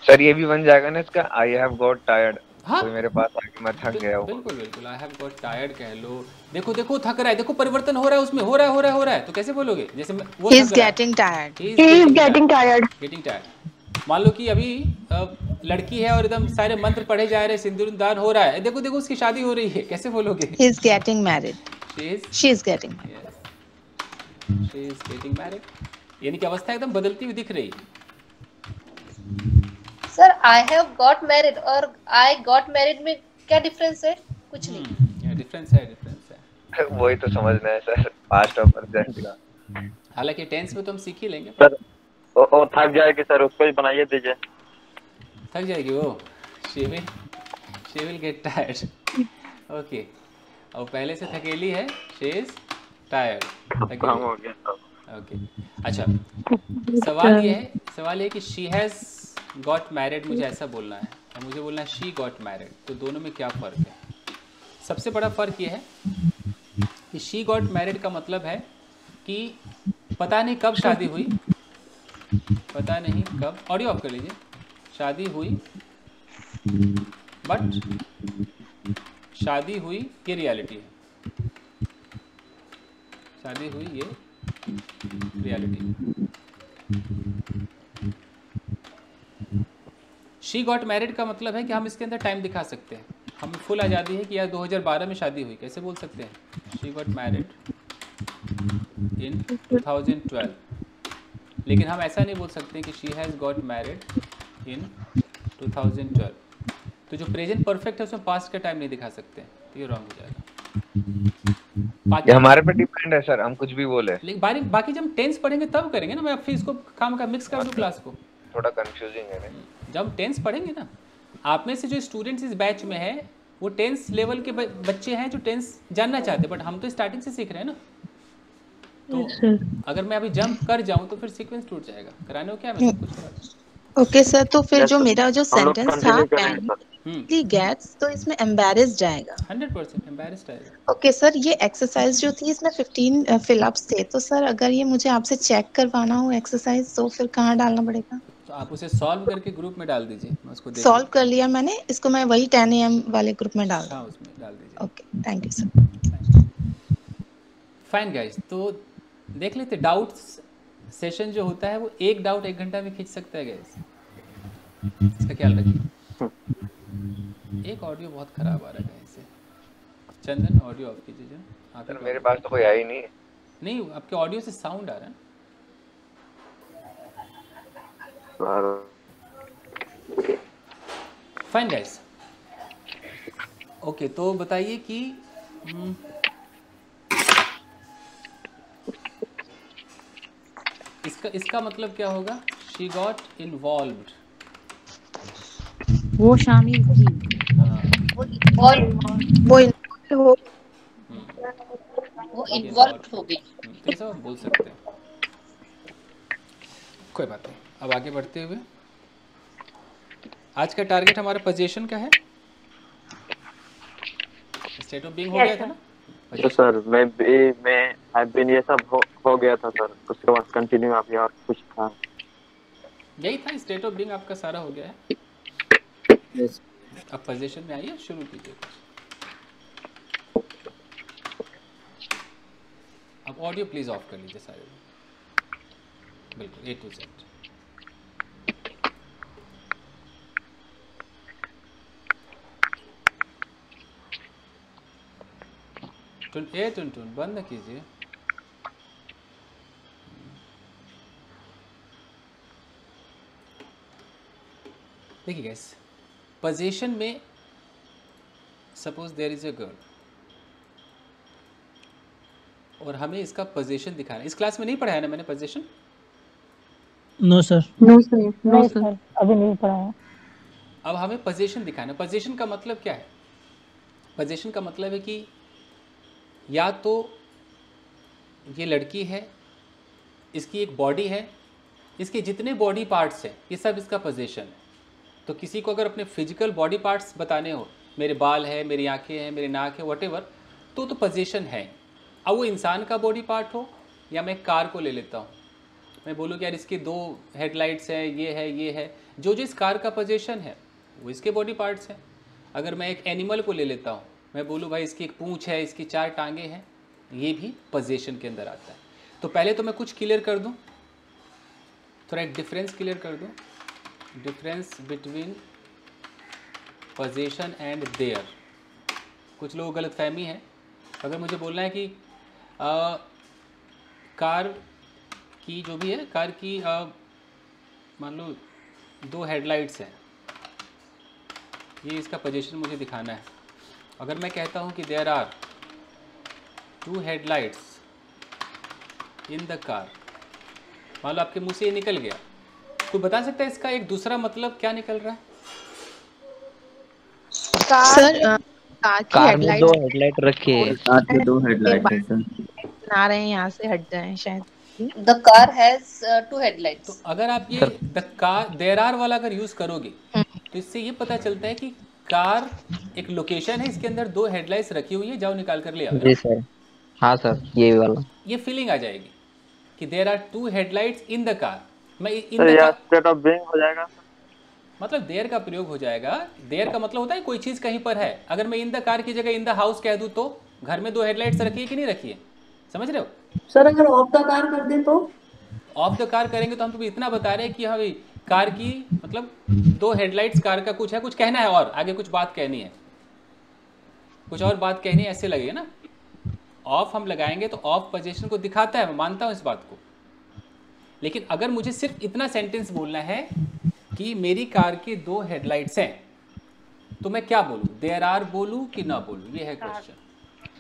सर ये भी बन जाएगा ना इसका, आई हैव गॉट टायर्ड। हाँ, कोई मेरे पास आके मैं थक गया हूँ। बिल्कुल बिल्कुल, आई हैव गॉट टायर्ड कह लो। देखो देखो थक रहा है, देखो परिवर्तन हो रहा है उसमें, हो रहा है, तो कैसे बोलोगे? जैसे वो He is getting tired. He is getting tired. Getting tired. मान लो कि अभी लड़की है और एकदम सारे मंत्र पढ़े जा रहे हैं, सिंदूर दान हो रहा है, देखो देखो उसकी शादी हो रही है, कैसे बोलोगे? He is getting married. She is getting married. She is getting married, यानी कि अवस्था एकदम बदलती हुई दिख रही है। Sir I have got married और आई गॉट मैरिड में क्या डिफरेंस है? कुछ नहीं। डिफरेंस है। वही तो समझना है सर, पास्ट और प्रेजेंट का। हालांकि टेंस में तो हम सीख ही लेंगे सर। और थक जाएगी सर, उसको ही बनाइए दीजिए। थक जाएगी वो, she will get tired. Okay, और पहले से थकेली है, she is tired. काम हो गया। ओके, अच्छा सवाल ये है कि she has got married, मुझे ऐसा बोलना है और मुझे बोलना है she got married, तो दोनों में क्या फ़र्क है? सबसे बड़ा फ़र्क ये है कि she got married का मतलब है कि पता नहीं कब शादी हुई, पता नहीं कब, ऑडियो ऑफ कर लीजिए, शादी हुई, बट शादी हुई ये रियलिटी है, शादी हुई ये रियलिटी है। शी गॉट मैरिड का मतलब है कि हम इसके अंदर टाइम दिखा सकते हैं, हमें फुल आज़ादी है कि यार 2012 में शादी हुई, कैसे बोल सकते हैं? शी गॉट मैरिड इन 2012, लेकिन हम ऐसा नहीं बोल सकते कि she has got married in 2012। तो जो प्रेजेंट परफेक्ट है उसमें पास्ट का टाइम नहीं दिखा सकते, तो ये रॉन्ग हो जाएगा। ये हमारे पे डिपेंड है सर, हम कुछ भी बोले। लेकिन बाकी जब हम टेंस पढ़ेंगे तब करेंगे ना, मैं फिर इसको काम का मिक्स कर दूं क्लास को, थोड़ा कंफ्यूजिंग है। जब टेंस पढ़ेंगे ना, आप में से जो स्टूडेंट्स इस बैच में है वो टेंस लेवल के बच्चे हैं जो टेंस जानना चाहते हैं, बट हम तो स्टार्टिंग से सीख रहे हैं ना, तो अगर मैं अभी जंप कर जाऊं तो फिर सीक्वेंस टूट जाएगा। कराने हो क्या मैं सब कुछ? ओके सर, तो फिर जो मेरा जो सेंटेंस था पैनिकली गेट्स, तो इसमें एम्बैरेस्ड आएगा। 100% एम्बैरेस्ड आएगा। ओके सर, ये एक्सरसाइज जो थी इसमें 15 फिलअप्स थे, तो सर अगर ये मुझे आपसे चेक करवाना हो एक्सरसाइज तो फिर कहाँ डालना पड़ेगा? तो आप उसे सॉल्व करके ग्रुप में डाल दीजिए, मैं उसको सॉल्व कर लिया मैंने, इसको मैं वही 10 AM वाले ग्रुप में डाल दूँ? हाँ, उसमें डाल दीजिए। Okay, thank you sir. Fine guys, तो देख लेते डाउट्स सेशन जो होता है वो एक डाउट 1 घंटा में खींच सकता है गाइस, इसका ख्याल रखिए। एक ऑडियो बहुत खराब आ रहा है कहीं से, चंदन ऑडियो ऑफ कीजिए जो आप। सर मेरे पास तो कोई है ही नहीं। नहीं, आपके ऑडियो से साउंड आ रहा है। फाइन गाइस, ओके, तो बताइए कि इसका मतलब क्या होगा? शी गॉट इन्वॉल्व्ड, वो शामिल थी, वो इन्वॉल्व हो गई, तो ये सब बोल सकते हैं, कोई बात नहीं। अब आगे बढ़ते हुए आज का टारगेट हमारा पोजीशन का है, स्टेट ऑफ बीइंग हो गया था ना? तो सर मैं हैव बीन ये सब हो गया था सर, उसके बाद कंटिन्यू अभी और कुछ था, यही था, स्टेट ऑफ बीइंग आपका सारा हो गया है। yes. अब पोजीशन में आइए, शुरू कीजिए। अब ऑडियो प्लीज ऑफ कर लीजिए सारे, बिल्कुल A to Z। टुन बंद कीजिए। देखिए गाइस, पोजीशन में suppose there is a girl और हमें इसका पोजीशन दिखाना है। इस क्लास में नहीं पढ़ाया ना मैंने पोजीशन? नो सर, नहीं सर, अभी नहीं पढ़ाया। अब हमें पोजीशन दिखाना। पोजीशन का मतलब क्या है? पोजीशन का मतलब है कि या तो ये लड़की है, इसकी एक बॉडी है, इसके जितने बॉडी पार्ट्स हैं ये सब इसका पोजीशन है। तो किसी को अगर अपने फिजिकल बॉडी पार्ट्स बताने हो, मेरे बाल है, मेरी आंखें हैं, मेरी नाक है, व्हाटएवर, तो पोजीशन है। अब वो इंसान का बॉडी पार्ट हो या मैं कार को ले लेता हूँ, मैं बोलूँ कि यार इसके 2 हेडलाइट्स हैं, ये है, ये है, जो इस कार का पोजीशन है वो इसके बॉडी पार्ट्स हैं। अगर मैं एक एनिमल को ले लेता हूँ, मैं बोलूँ भाई इसकी एक पूँछ है, इसकी 4 टांगे हैं, ये भी पोजीशन के अंदर आता है। तो पहले तो मैं कुछ क्लियर कर दूँ, थोड़ा एक डिफरेंस क्लियर कर दूँ, difference between position and there. कुछ लोगों को गलतफहमी है। अगर मुझे बोलना है कि कार की जो भी है, कार की मान लो 2 हेडलाइट्स हैं, ये इसका पोजीशन मुझे दिखाना है। अगर मैं कहता हूँ कि there are 2 headlights in the car, मान लो आपके मुंह से ये निकल गया, कोई बता सकता है इसका एक दूसरा मतलब क्या निकल रहा है? सर कार की कार में हेडलाइट 2 हेडलाइट रखी है। कार में 2 हेडलाइट है सर। आ रहे हैं, यहाँ से हट जाए शायद। The car has 2 headlights. तो अगर आप ये द कार देयर आर वाला अगर यूज़ करोगे तो इससे ये पता चलता है कि कार एक लोकेशन है, इसके अंदर 2 हेडलाइट्स रखी हुई है, जाओ निकाल कर ले आओ। जी सर, हाँ सर, ये वाला। ये फीलिंग आ जाएगी कि there are 2 headlights in the car. मैं इन सर द ये कार स्टेट ऑफ बीइंग हो जाएगा, मतलब देयर का प्रयोग हो जाएगा। देयर का मतलब होता है कोई चीज़ कहीं पर है। अगर मैं इन द कार की जगह इन द हाउस कह दूँ तो घर में 2 हेडलाइट्स रखी है कि नहीं रखी है? समझ रहे हो? सर अगर ऑफ द कार कर दें तो? ऑफ द कार करेंगे तो हम तो इतना बता रहे हैं कि हाँ भाई कार की मतलब 2 हेडलाइट्स, कार का कुछ है, कुछ कहना है और आगे कुछ बात कहनी है, कुछ और बात कहनी है, ऐसे लगेगा ना। ऑफ हम लगाएंगे तो ऑफ पोजीशन को दिखाता है, मैं मानता हूँ इस बात को। लेकिन अगर मुझे सिर्फ इतना सेंटेंस बोलना है कि मेरी कार की 2 हेडलाइट्स हैं, तो मैं क्या बोलूँ? देयर आर बोलूँ कि ना बोलूँ? ये है क्वेश्चन।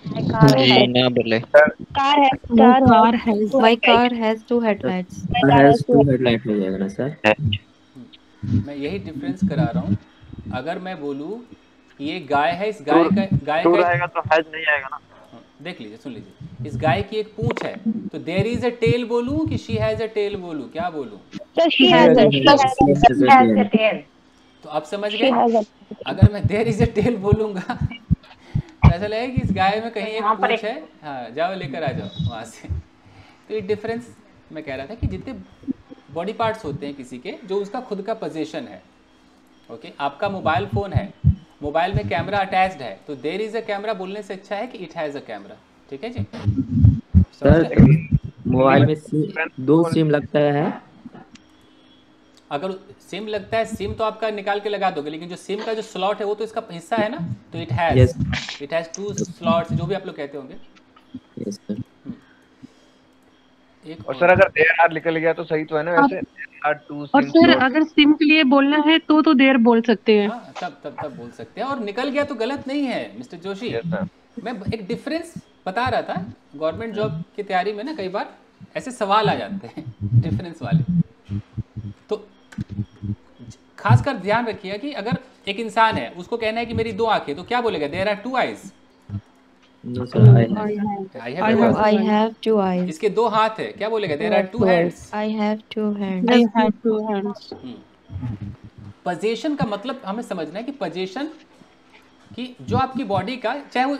जी ना बोले। कार है, My car has 2 headlights. Has 2 headlight हो जाएगा ना सर? मैं यही डिफरेंस करा रहा हूँ। अगर मैं बोलूँ ये गाय है, इस गाय का टू रहेगा तो हैज नहीं आएगा ना। देख लीजिए, सुन लीजिए, इस गाय की एक पूंछ है, तो देयर इज अ टेल बोलूं कि शी हैज अ टेल बोलूं? क्या बोलूं? Sir she has a tail. तो आप समझ गए। अगर मैं देयर इज अ टेल बोलूंगा तो ऐसा लगेगा कि इस गाय में कहीं एक पूंछ है, हाँ जाओ लेकर आ जाओ वहाँ से। तो ये डिफरेंस मैं कह रहा था कि जितने बॉडी पार्ट्स होते हैं किसी के, जो उसका खुद का पोजीशन है। ओके, आपका मोबाइल फ़ोन है, मोबाइल में कैमरा अटैच्ड है, तो देयर इज अ कैमरा बोलने से अच्छा है कि इट हैज़ अ कैमरा। ठीक है जी? सर मोबाइल में 2 सिम लगता है। अगर सिम लगता है, सिम तो आपका निकाल के लगा दोगे, लेकिन जो सिम का जो स्लॉट है वो तो इसका हिस्सा है ना, तो इट हैज़ 2 स्लॉट्स, जो भी आप लोग कहते होंगे। Yes sir. और सर अगर देयर आर निकल गया तो सही तो है ना वैसे? आर 2 और सर अगर सिम के लिए बोलना है तो देर बोल सकते हैं। हाँ, तब बोल सकते हैं। और निकल गया तो गलत नहीं है मिस्टर जोशी। मैं एक डिफरेंस बता रहा था। गवर्नमेंट जॉब की तैयारी में ना कई बार ऐसे सवाल आ जाते हैं डिफरेंस वाले, तो खासकर ध्यान रखिए कि अगर एक इंसान है, उसको कहना है कि मेरी 2 आंखें, तो क्या बोलेगा? There are 2 eyes. No sir, I have 2 eyes. इसके 2 हाथ है, क्या बोलेगा? There are 2 hands. I have 2 hands. Position का मतलब हमें समझना है कि पोजीशन कि जो आपकी बॉडी का, चाहे वो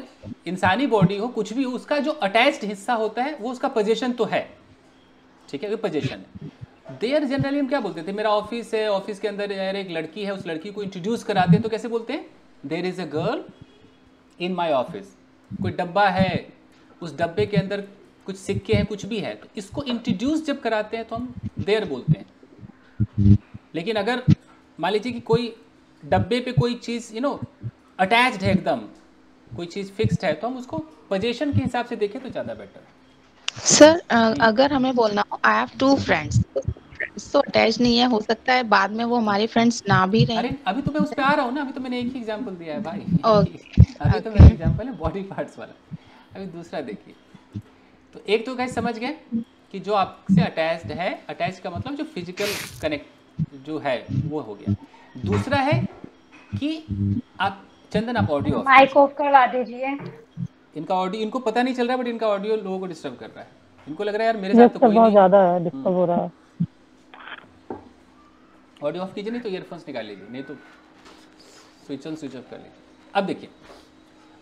इंसानी बॉडी हो, कुछ भी हो, उसका जो अटैच्ड हिस्सा होता है वो उसका पोजीशन तो है। ठीक है, वो पोजीशन है। देयर जनरली हम क्या बोलते थे? मेरा ऑफिस है, ऑफिस के अंदर यार एक लड़की है, उस लड़की को इंट्रोड्यूस कराते हैं तो कैसे बोलते हैं? There is a girl in my office. कोई डब्बा है, उस डब्बे के अंदर कुछ सिक्के हैं, कुछ भी है, तो इसको इंट्रोड्यूस जब कराते हैं तो हम देयर बोलते हैं। लेकिन अगर मान लीजिए कि कोई डब्बे पे कोई चीज़ अटैच्ड है, एकदम कोई चीज़ फिक्स्ड है, तो हम उसको पोजीशन के हिसाब से देखें तो ज़्यादा बेटर है। सर अगर हमें बोलना हो आई हैव 2 फ्रेंड्स, तो अटैच नहीं है, हो सकता है बाद में वो हमारे फ्रेंड्स ना भी रहे। अरे अभी तो मैं उस पे आ रहा हूँ ना, अभी तो मैंने एक ही एग्जांपल दिया है भाई। अभी तो Okay. मेरा एग्जांपल है बॉडी पार्ट्स वाला, अभी दूसरा देखिए। तो एक तो गाइस समझ गए कि जो आपसे अटैच्ड है, अटैच का मतलब जो फिजिकल कनेक्ट जो है वो हो गया। दूसरा है कि आप चंदन आप ऑडियो ऑफ माइक ऑफ करवा दीजिए। इनका ऑडियो, इनको पता नहीं चल रहा है बट इनका ऑडियो लोगों को डिस्टर्ब कर रहा है। इनको लग रहा है यार मेरे साथ तो कोई बहुत नहीं। ज्यादा है, डिस्टर्ब हो रहा है। ऑडियो ऑफ कीजिए, नहीं तो ईयरफोन्स निकाल लीजिए, नहीं तो स्विच ऑन स्विच ऑफ कर लीजिए। अब देखिए,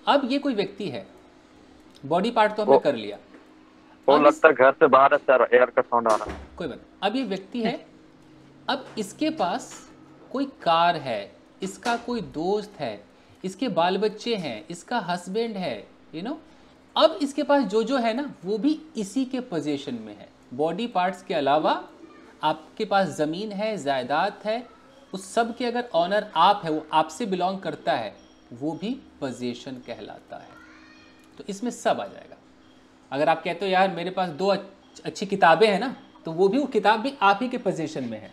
अब ये कोई व्यक्ति है, बॉडी पार्ट तो हमने कर लिया, वो लगता है घर से बाहर सर एयर का साउंड आ रहा है। कोई बात। अब ये व्यक्ति है, अब इसके पास कोई कार है, इसका कोई दोस्त है, इसके बाल बच्चे हैं, इसका हस्बैंड है, यू नो। अब इसके पास जो है ना वो भी इसी के पोजीशन में है। बॉडी पार्ट्स के अलावा आपके पास ज़मीन है, जायदाद है, उस सब के अगर ऑनर आप है, वो आपसे बिलोंग करता है, वो भी पोजीशन कहलाता है। तो इसमें सब आ जाएगा। अगर आप कहते हो यार मेरे पास 2 अच्छी किताबें हैं ना, तो वो भी, वो किताब भी आप ही के पोजीशन में है,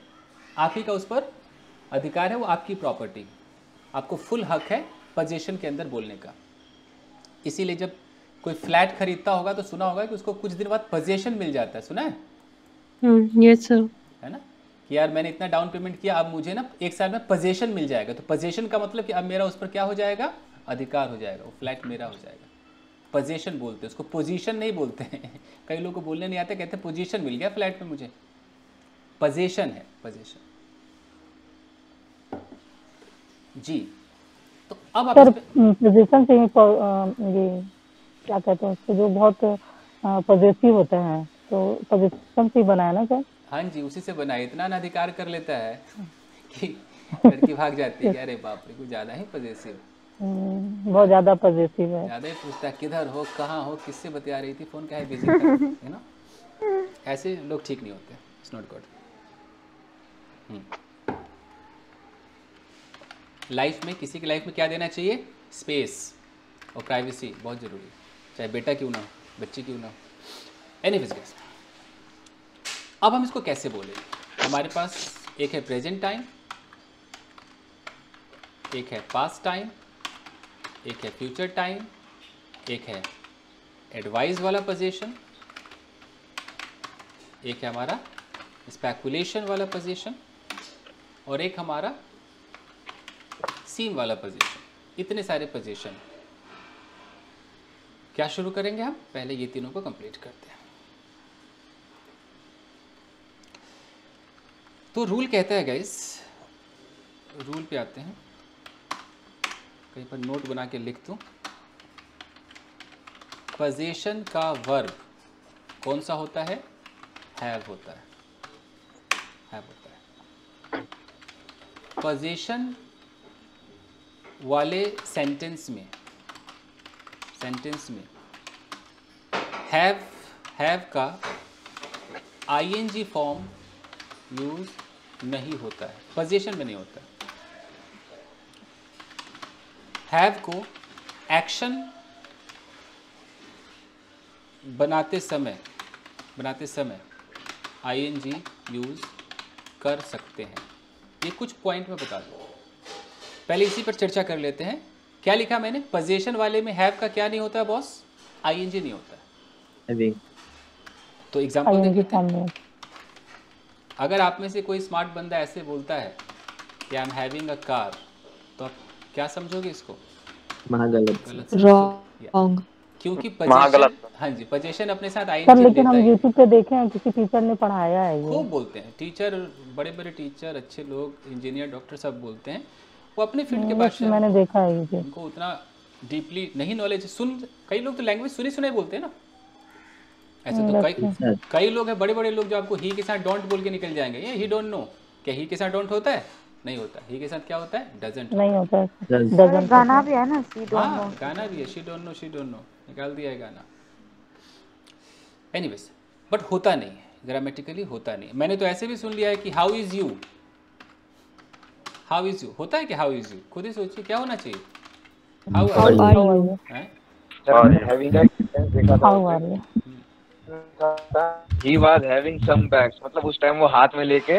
आप ही का उस पर अधिकार है, वो आपकी प्रॉपर्टी, आपको फुल हक है पोजीशन के अंदर बोलने का। इसीलिए जब कोई फ्लैट खरीदता होगा तो सुना होगा कि उसको कुछ दिन बाद पोजीशन मिल जाता है, सुना है? Yes sir. है ना कि यार मैंने इतना डाउन पेमेंट किया, अब मुझे ना 1 साल में पोजीशन मिल जाएगा। तो पोजीशन का मतलब कि अब मेरा उस पर क्या हो जाएगा, अधिकार हो जाएगा, वो फ्लैट मेरा हो जाएगा। पोजीशन बोलते हैं उसको, पोजीशन नहीं बोलते हैं। कई लोगों को बोलने नहीं आते, कहते हैं पोजीशन मिल गया फ्लैट में मुझे। पोजीशन है, पोजीशन जी। तो अब सर पोजीशन से ये क्या कहते हैं उसको, जो बहुत पॉजिटिव होते हैं, तो पोजीशन से ही बनाया ना सर? हाँ जी, उसी से बनाया। इतना ना अधिकार कर लेता है कि लड़की भाग जाती है कि अरे बाप रे कुछ ज्यादा ही पॉजिटिव, बहुत ज्यादा पॉजिटिव है, ज्यादा ही पूछता है किधर हो, कहाँ हो, किससे बतिया रही थी, फोन क्या है, बिजी है ना। ऐसे लोग ठीक नहीं होते, इट्स नॉट गुड। लाइफ में, किसी की लाइफ में क्या देना चाहिए, स्पेस और प्राइवेसी बहुत जरूरी है, चाहे बेटा क्यों ना हो, बच्ची क्यों ना हो। एनीवेज गाइस, अब हम इसको कैसे बोलेंगे? हमारे पास एक है प्रेजेंट टाइम, एक है पास्ट टाइम, एक है फ्यूचर टाइम, एक है एडवाइस वाला पोजीशन, एक है हमारा स्पेकुलेशन वाला पोजीशन, और एक हमारा सीम वाला पोजीशन। इतने सारे पोजीशन। क्या शुरू करेंगे हम? पहले ये तीनों को कंप्लीट करते हैं। तो रूल कहता है गाइस, रूल पे आते हैं, कहीं पर नोट बना के लिख दूं। पोजीशन का वर्ब कौन सा होता है? हैव होता है, हैव होता है। पोजीशन वाले सेंटेंस में हैव का आईएनजी फॉर्म यूज नहीं होता है, पोजीशन में नहीं होता। हैव को एक्शन बनाते समय आईएनजी यूज कर सकते हैं। ये कुछ पॉइंट में बता दूं, पहले इसी पर चर्चा कर लेते हैं। क्या लिखा मैंने? पोजीशन वाले में हैव का क्या नहीं होता है बॉस? आईएनजी नहीं होता है। तो एग्जांपल देख लेते हैं। अगर आप में से कोई स्मार्ट बंदा ऐसे बोलता है कि I am having a car, तो आप क्या समझोगे इसको? महागलत, रॉन्ग, क्योंकि पोजीशन, हाँ जी, पोजीशन अपने साथ आईएनजी सर, लेता लेकिन हम है। यूट्यूब पे देखे हैं किसी टीचर ने पढ़ाया है ये। खूब बोलते हैं टीचर, बड़े बड़े टीचर, अच्छे लोग, इंजीनियर, डॉक्टर सब बोलते हैं। वो अपने फील्ड के बात, मैंने देखा है ये। उनको उतना डीपली नहीं नॉलेज। कई लोग तो लैंग्वेज सुने बोलते हैं ना। ऐसे तो कई लोग हैं, बड़े बड़े लोग, जो आपको ही के साथ डोंट बोल के निकल जाएंगे। ये ही डोंट नो, क्या ही के साथ डोंट होता है? नहीं होता। ही के साथ क्या होता है? डजंट नहीं होता है। गाना भी है ना, शी डोंट नो। हाँ, गाना भी है, she don't know, she don't know, निकाल दिया है गाना। एनीवेज, बट होता नहीं है, ग्रामेटिकली होता नहीं। मैंने तो ऐसे भी सुन लिया है कि how is you, how is you होता है कि हाउ इज यू? खुद ही सोचिए क्या होना चाहिए। How are you? He was having some bags, मतलब उस टाइम वो हाथ में लेके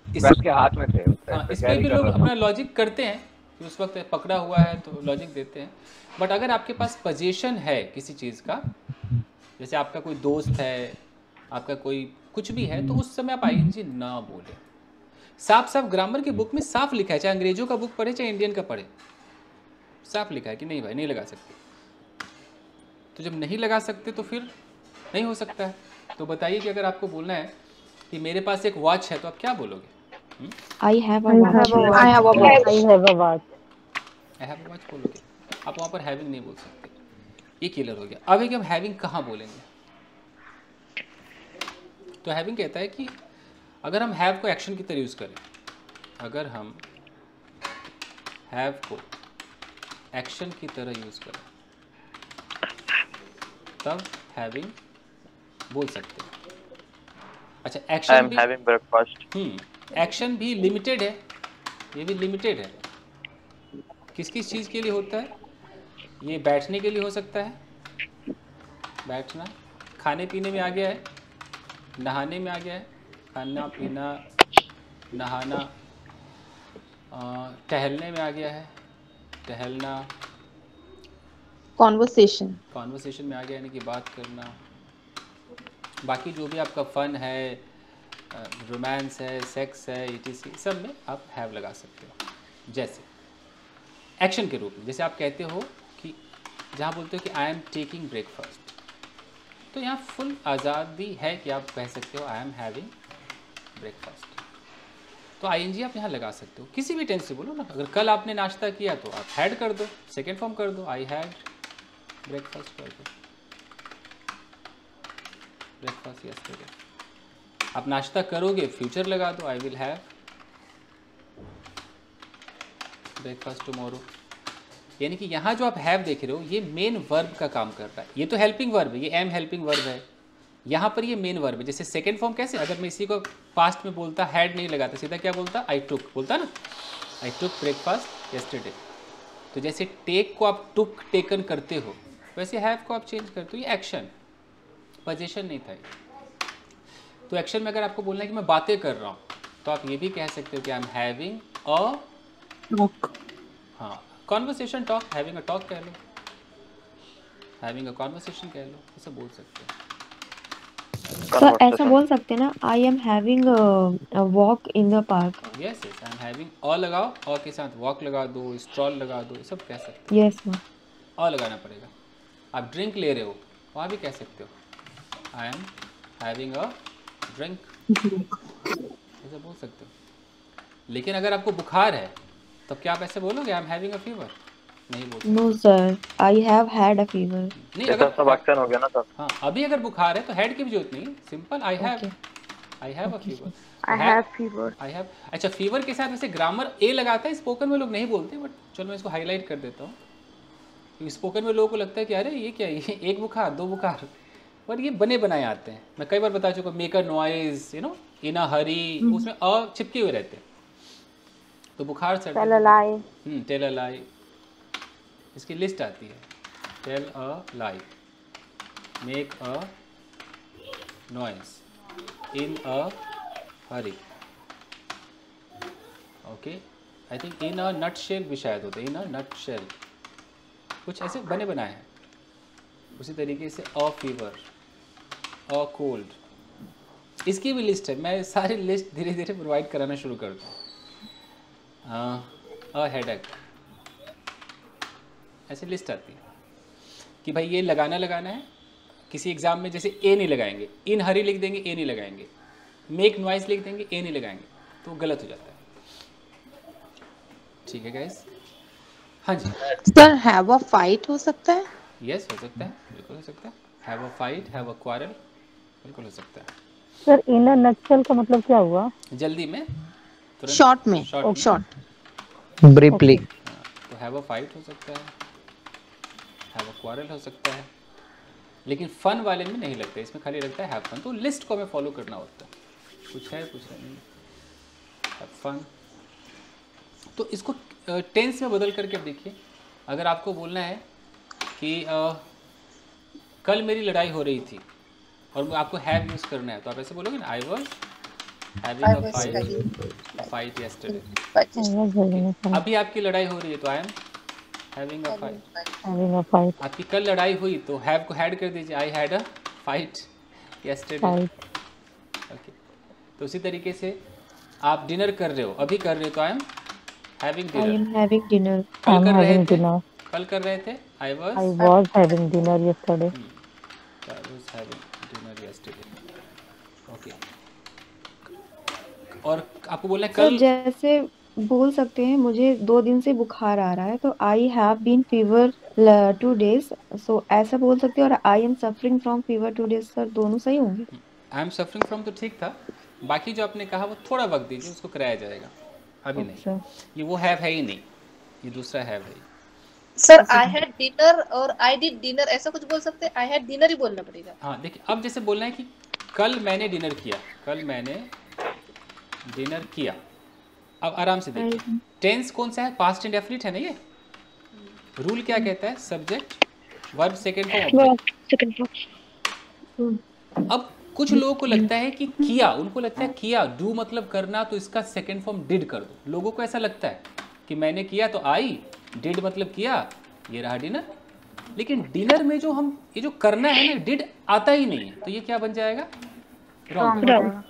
बैग के हाथ में थे। हाँ, इसमें भी लोग अपना लॉजिक करते हैं कि उस वक्त पकड़ा हुआ है तो लॉजिक देते हैं। बट अगर आपके पास पोजीशन है किसी चीज़ का, जैसे आपका कोई दोस्त है, आपका कोई कुछ भी है, तो उस समय आप आईएनजी ना बोले। साफ साफ ग्रामर की बुक में साफ लिखा है, चाहे अंग्रेजों का बुक पढ़े चाहे इंडियन का पढ़े, साफ लिखा है कि नहीं भाई नहीं लगा सकते। तो जब नहीं लगा सकते तो फिर नहीं हो सकता है। तो बताइए कि अगर आपको बोलना है कि मेरे पास एक वॉच है तो आप क्या बोलोगे? I have a watch. I have a watch. I have a watch बोलोगे, आप वहाँ पर हैविंग नहीं बोल सकते। ये क्लियर हो गया। अब एक हम हैविंग कहाँ बोलेंगे? तो हैविंग कहता है कि अगर हम हैव को एक्शन की तरह यूज़ करें, अगर हम हैव को एक्शन की तरह यूज़ करें तब हैविंग बोल सकते हैं। अच्छा एक्शन भी हैविंग ब्रेकफास्ट, एक्शन भी लिमिटेड है, ये भी लिमिटेड है। किस किस चीज़ के लिए होता है? ये बैठने के लिए हो सकता है, बैठना, खाने पीने में आ गया है, नहाने में आ गया है, खाना पीना नहाना, टहलने में आ गया है, टहलना, कॉन्वर्सेशन में आ गया यानी कि बात करना, बाकी जो भी आपका फन है, रोमांस है, सेक्स है, etc सब में आप हैव लगा सकते हो। जैसे एक्शन के रूप में, जैसे आप कहते हो कि जहाँ बोलते हो कि आई एम टेकिंग ब्रेकफास्ट, तो यहाँ फुल आज़ादी है कि आप कह सकते हो आई एम हैविंग ब्रेकफास्ट। तो आईएनजी आप यहाँ लगा सकते हो, किसी भी टेंस से बोलो ना। अगर कल आपने नाश्ता किया तो आप हैड कर दो, सेकेंड फॉर्म कर दो, आई हैड ब्रेकफास्ट कर दो, ब्रेकफास्ट यस्टरडे। आप नाश्ता करोगे फ्यूचर लगा दो, I will have breakfast tomorrow. यानी कि यहाँ जो आप हैव देख रहे हो ये मेन वर्ब का काम कर रहा है। ये तो हेल्पिंग वर्ब है, ये एम हेल्पिंग वर्ब है, यहाँ पर ये मेन वर्ब है। जैसे सेकेंड फॉर्म कैसे, अगर मैं इसी को पास्ट में बोलता, हैड नहीं लगाता, सीधा क्या बोलता, आई टुक बोलता ना, आई टुक ब्रेकफास्ट यस्टरडे। तो जैसे टेक को आप टुक टेकन करते हो, वैसे हैव को आप चेंज करते हो। ये एक्शन, पोजीशन नहीं था। तो एक्शन में अगर आपको बोलना है कि मैं बातें कर रहा हूँ तो आप ये भी कह सकते हो कि I am having a talk, हाँ conversation talk, having a talk कह लो, हैविंग अ कॉन्वर्सेशन कह लो, ऐसा बोल सकते हो। सर ऐसा बोल सकते हैं ना, आई am having a walk in the park. Yes yes, I am having अ लगाओ, अ के साथ वॉक लगा दो, स्ट्रॉल लगा दो, ये सब कह सकते हो। यस मैम, अ लगाना पड़ेगा। आप ड्रिंक ले रहे हो, वहाँ भी कह सकते हो आई एम हैविंग अ ड्रिंक, ऐसा बोल सकते हो। लेकिन अगर आपको बुखार है तब क्या आप ऐसे बोलोगे I am having a fever? नहीं बोल सकते। No sir, I have had a fever. नहीं, अगर सब एक्शन हो गया ना सर। हाँ अभी अगर बुखार है तो हैड की भी जरूरत नहीं, simple I have a fever, I have fever. I have. अच्छा फीवर के साथ वैसे ग्रामर ए लगाता है, स्पोकन में लोग नहीं बोलते, बट चलो मैं इसको हाईलाइट कर देता हूँ क्योंकि स्पोकन में लोगों को लगता है कि अरे ये क्या है, ये एक बुखार दो बुखार, पर ये बने बनाए आते हैं। मैं कई बार बता चुका, make a noise, you know, in a hurry, उसमें अ चिपके हुए रहते हैं। तो बुखार से टेल अ लाई, इसकी लिस्ट आती है, tell a lie, make a noise, in a hurry. Okay, I think in a nutshell भी शायद होता है, इन अ नट शेल, कुछ ऐसे बने बनाए हैं। उसी तरीके से अ फीवर, अ कोल्ड, इसकी भी लिस्ट है। मैं सारी लिस्ट धीरे धीरे प्रोवाइड कराना शुरू कर दूँ। अ हेडेक, ऐसे लिस्ट आती है कि भाई ये लगाना है। किसी एग्जाम में जैसे ए नहीं लगाएंगे, इन हरी लिख देंगे, ए नहीं लगाएंगे, मेक नॉइज लिख देंगे, ए नहीं लगाएंगे, तो गलत हो जाता है। ठीक है गाइस? हाँ जी सर हैव अ फाइट हो सकता है? यस हो सकता है, बिल्कुल हो सकता है। Have a fight, have a quarrel, बिल्कुल हो सकता है। सर इन अ नटशेल का मतलब क्या हुआ? जल्दी में, शॉर्ट में, शॉर्ट ब्रीफली। तो हैव अ फाइट हो सकता है, हैव अ क्वारल हो सकता है, लेकिन फन वाले में नहीं लगता, इसमें खाली लगता है हैव फन। तो लिस्ट को हमें फॉलो करना होता है, कुछ है कुछ नहीं, हैव फन। तो इसको टेंस में बदल करके देखिए। अगर आपको बोलना है कि कल मेरी लड़ाई हो रही थी और आपको हैव यूज़ करना है, तो आप ऐसे बोलोगे ना, I was having a fight yesterday. अभी आपकी लड़ाई हो रही है तो आई एम हैविंग अ फाइट। आपकी कल लड़ाई हुई तो हैव को हैड कर दीजिए, I had a fight yesterday. Okay, तो उसी तरीके से आप डिनर कर रहे हो, अभी कर रहे हो, तो आई am having I dinner. am having dinner. कल I'm कर रहे having थे, dinner. कल कर रहे थे आई I was was having dinner yesterday. Having dinner yesterday. Okay, और आपको बोलना है सर कल। जैसे बोल सकते हैं मुझे 2 दिन से बुखार आ रहा है, तो I have been fever 2 days, so ऐसा बोल सकते हैं, और I am suffering from fever 2 days, sir दोनों सही होंगे? आई एम सफरिंग फ्रॉम तो ठीक था, बाकी जो आपने कहा वो थोड़ा वक्त दीजिए, उसको कराया जाएगा, अभी नहीं। अच्छा। ये वो हैव है ही नहीं, ये दूसरा हैव है। सर आई हैड डिनर और आई डिड डिनर ऐसा कुछ बोल सकते हैं? आई हैड डिनर ही बोलना पड़ेगा। हाँ देखिए, अब जैसे बोलना है कि कल मैंने डिनर किया, कल मैंने डिनर किया। अब आराम से देखिए, टेंस कौन सा है? पास्ट इंडेफिनिट है ना ये। रूल क्या कहता है? Subject verb second form. अब कुछ लोगों को लगता है कि किया, उनको लगता है किया, डू मतलब करना, तो इसका सेकंड फॉर्म डिड कर दो। लोगों को ऐसा लगता है कि मैंने किया तो आई, डिड मतलब किया, ये रहा डिनर। लेकिन डिनर में जो हम ये जो करना है ना, डिड आता ही नहीं है, तो ये क्या बन जाएगा? रॉन्ग।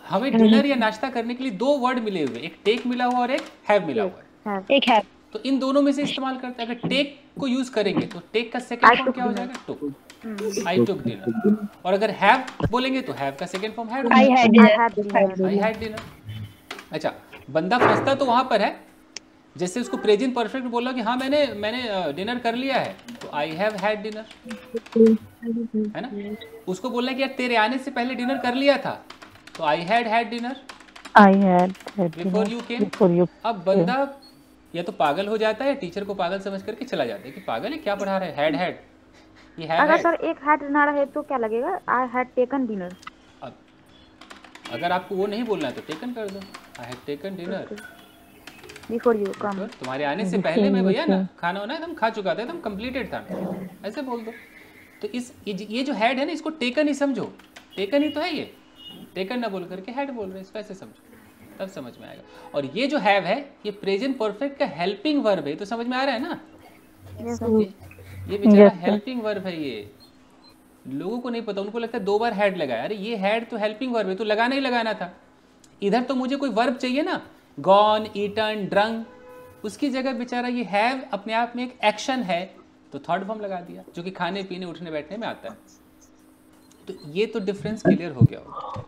हमें डिनर या नाश्ता करने के लिए 2 वर्ड मिले हुए, एक टेक मिला हुआ और एक हैव मिला हुआ है। एक है। तो इन दोनों में से इस्तेमाल करते हैं। अगर टेक को यूज करेंगे तो टेक का सेकंड फॉर्म क्या हो जाएगा? टुक। आई टुक डिनर। और अगर हैव बोलेंगे तो हैव का second form had. I had dinner. अच्छा, बंदा फंसता तो वहां पर है, जैसे उसको प्रेजेंट परफेक्ट बोला कि हाँ मैंने डिनर कर लिया है, तो आई हैव हैड डिनर, है ना। उसको बोलना कि यार तेरे आने से पहले डिनर कर लिया था, तो I had dinner I had before you came. before you. अब बंदा या तो पागल हो जाता है, टीचर को पागल समझ करके चला जाता है कि पागल है, क्या पढ़ा रहा है, हैड ये हैव अगर हैड। सर एक हैड ना रहे तो क्या लगेगा? I had taken dinner. अब अगर आपको वो नहीं बोलना है तो टेकन कर दो, I had taken dinner before you come. तुम्हारे आने से पहले मैं भैया ना खाना वाना एकदम खा चुका था, एकदम कंप्लीटेड था, ऐसे बोल दो। तो इस ये जो हैड है ना, इसको टेकन ही समझो, टेकन ही तो है ये, टेकन ना बोल करके हैड बोल रहे हैं, इसको ऐसे समझो, तब समझ में आएगा। और ये जो हैव है, ये प्रेजेंट परफेक्ट का हेल्पिंग वर्ब है, तो समझ में आ रहा है ना। ये बेचारा हेल्पिंग वर्ब है। ये लोगों को नहीं पता, उनको लगता है 2 बार हैड लगाया। अरे ये हैड तो हेल्पिंग वर्ब है, तो लगाना ही लगाना था। इधर तो मुझे कोई वर्ब चाहिए ना, गॉन, ईटन, ड्रंक, उसकी जगह बेचारा ये हैव अपने आप में एक एक्शन है, तो थर्ड फॉर्म लगा दिया, जो कि खाने पीने उठने बैठने में आता है। तो ये तो डिफरेंस क्लियर हो गया होगा,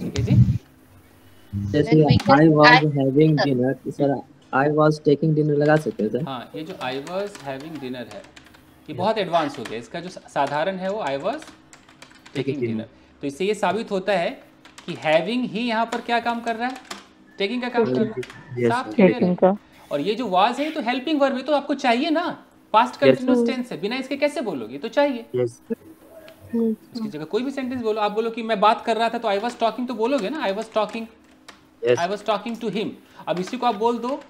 ठीक है जी। जैसे आई was having dinner, sir I was taking dinner लगा सकते हैं सर? हाँ, ये जो आई वाज हैविंग डिनर है, ये बहुत एडवांस हो गया। इसका जो साधारण है वो आई वाज टेकिंग डिनर। तो इससे ये साबित होता है कि हैविंग ही यहाँ पर क्या काम कर रहा है? टेकिंग का काम कर रहा है। साफ क्लियर है। और ये जो वाज है तो हेल्पिंग वर्ब है, तो आपको चाहिए ना, पास्ट कंटीन्यूअस टेंस है, बिना इसके कैसे बोलोगे? तो चाहिए। इसकी जगह कोई भी सेंटेंस बोलो, आप बोलो कि मैं बात कर रहा था, तो आई वाज टॉकिंग तो बोलोगे ना, I was talking, I was talking to him. अब इसी को आप बोल दो,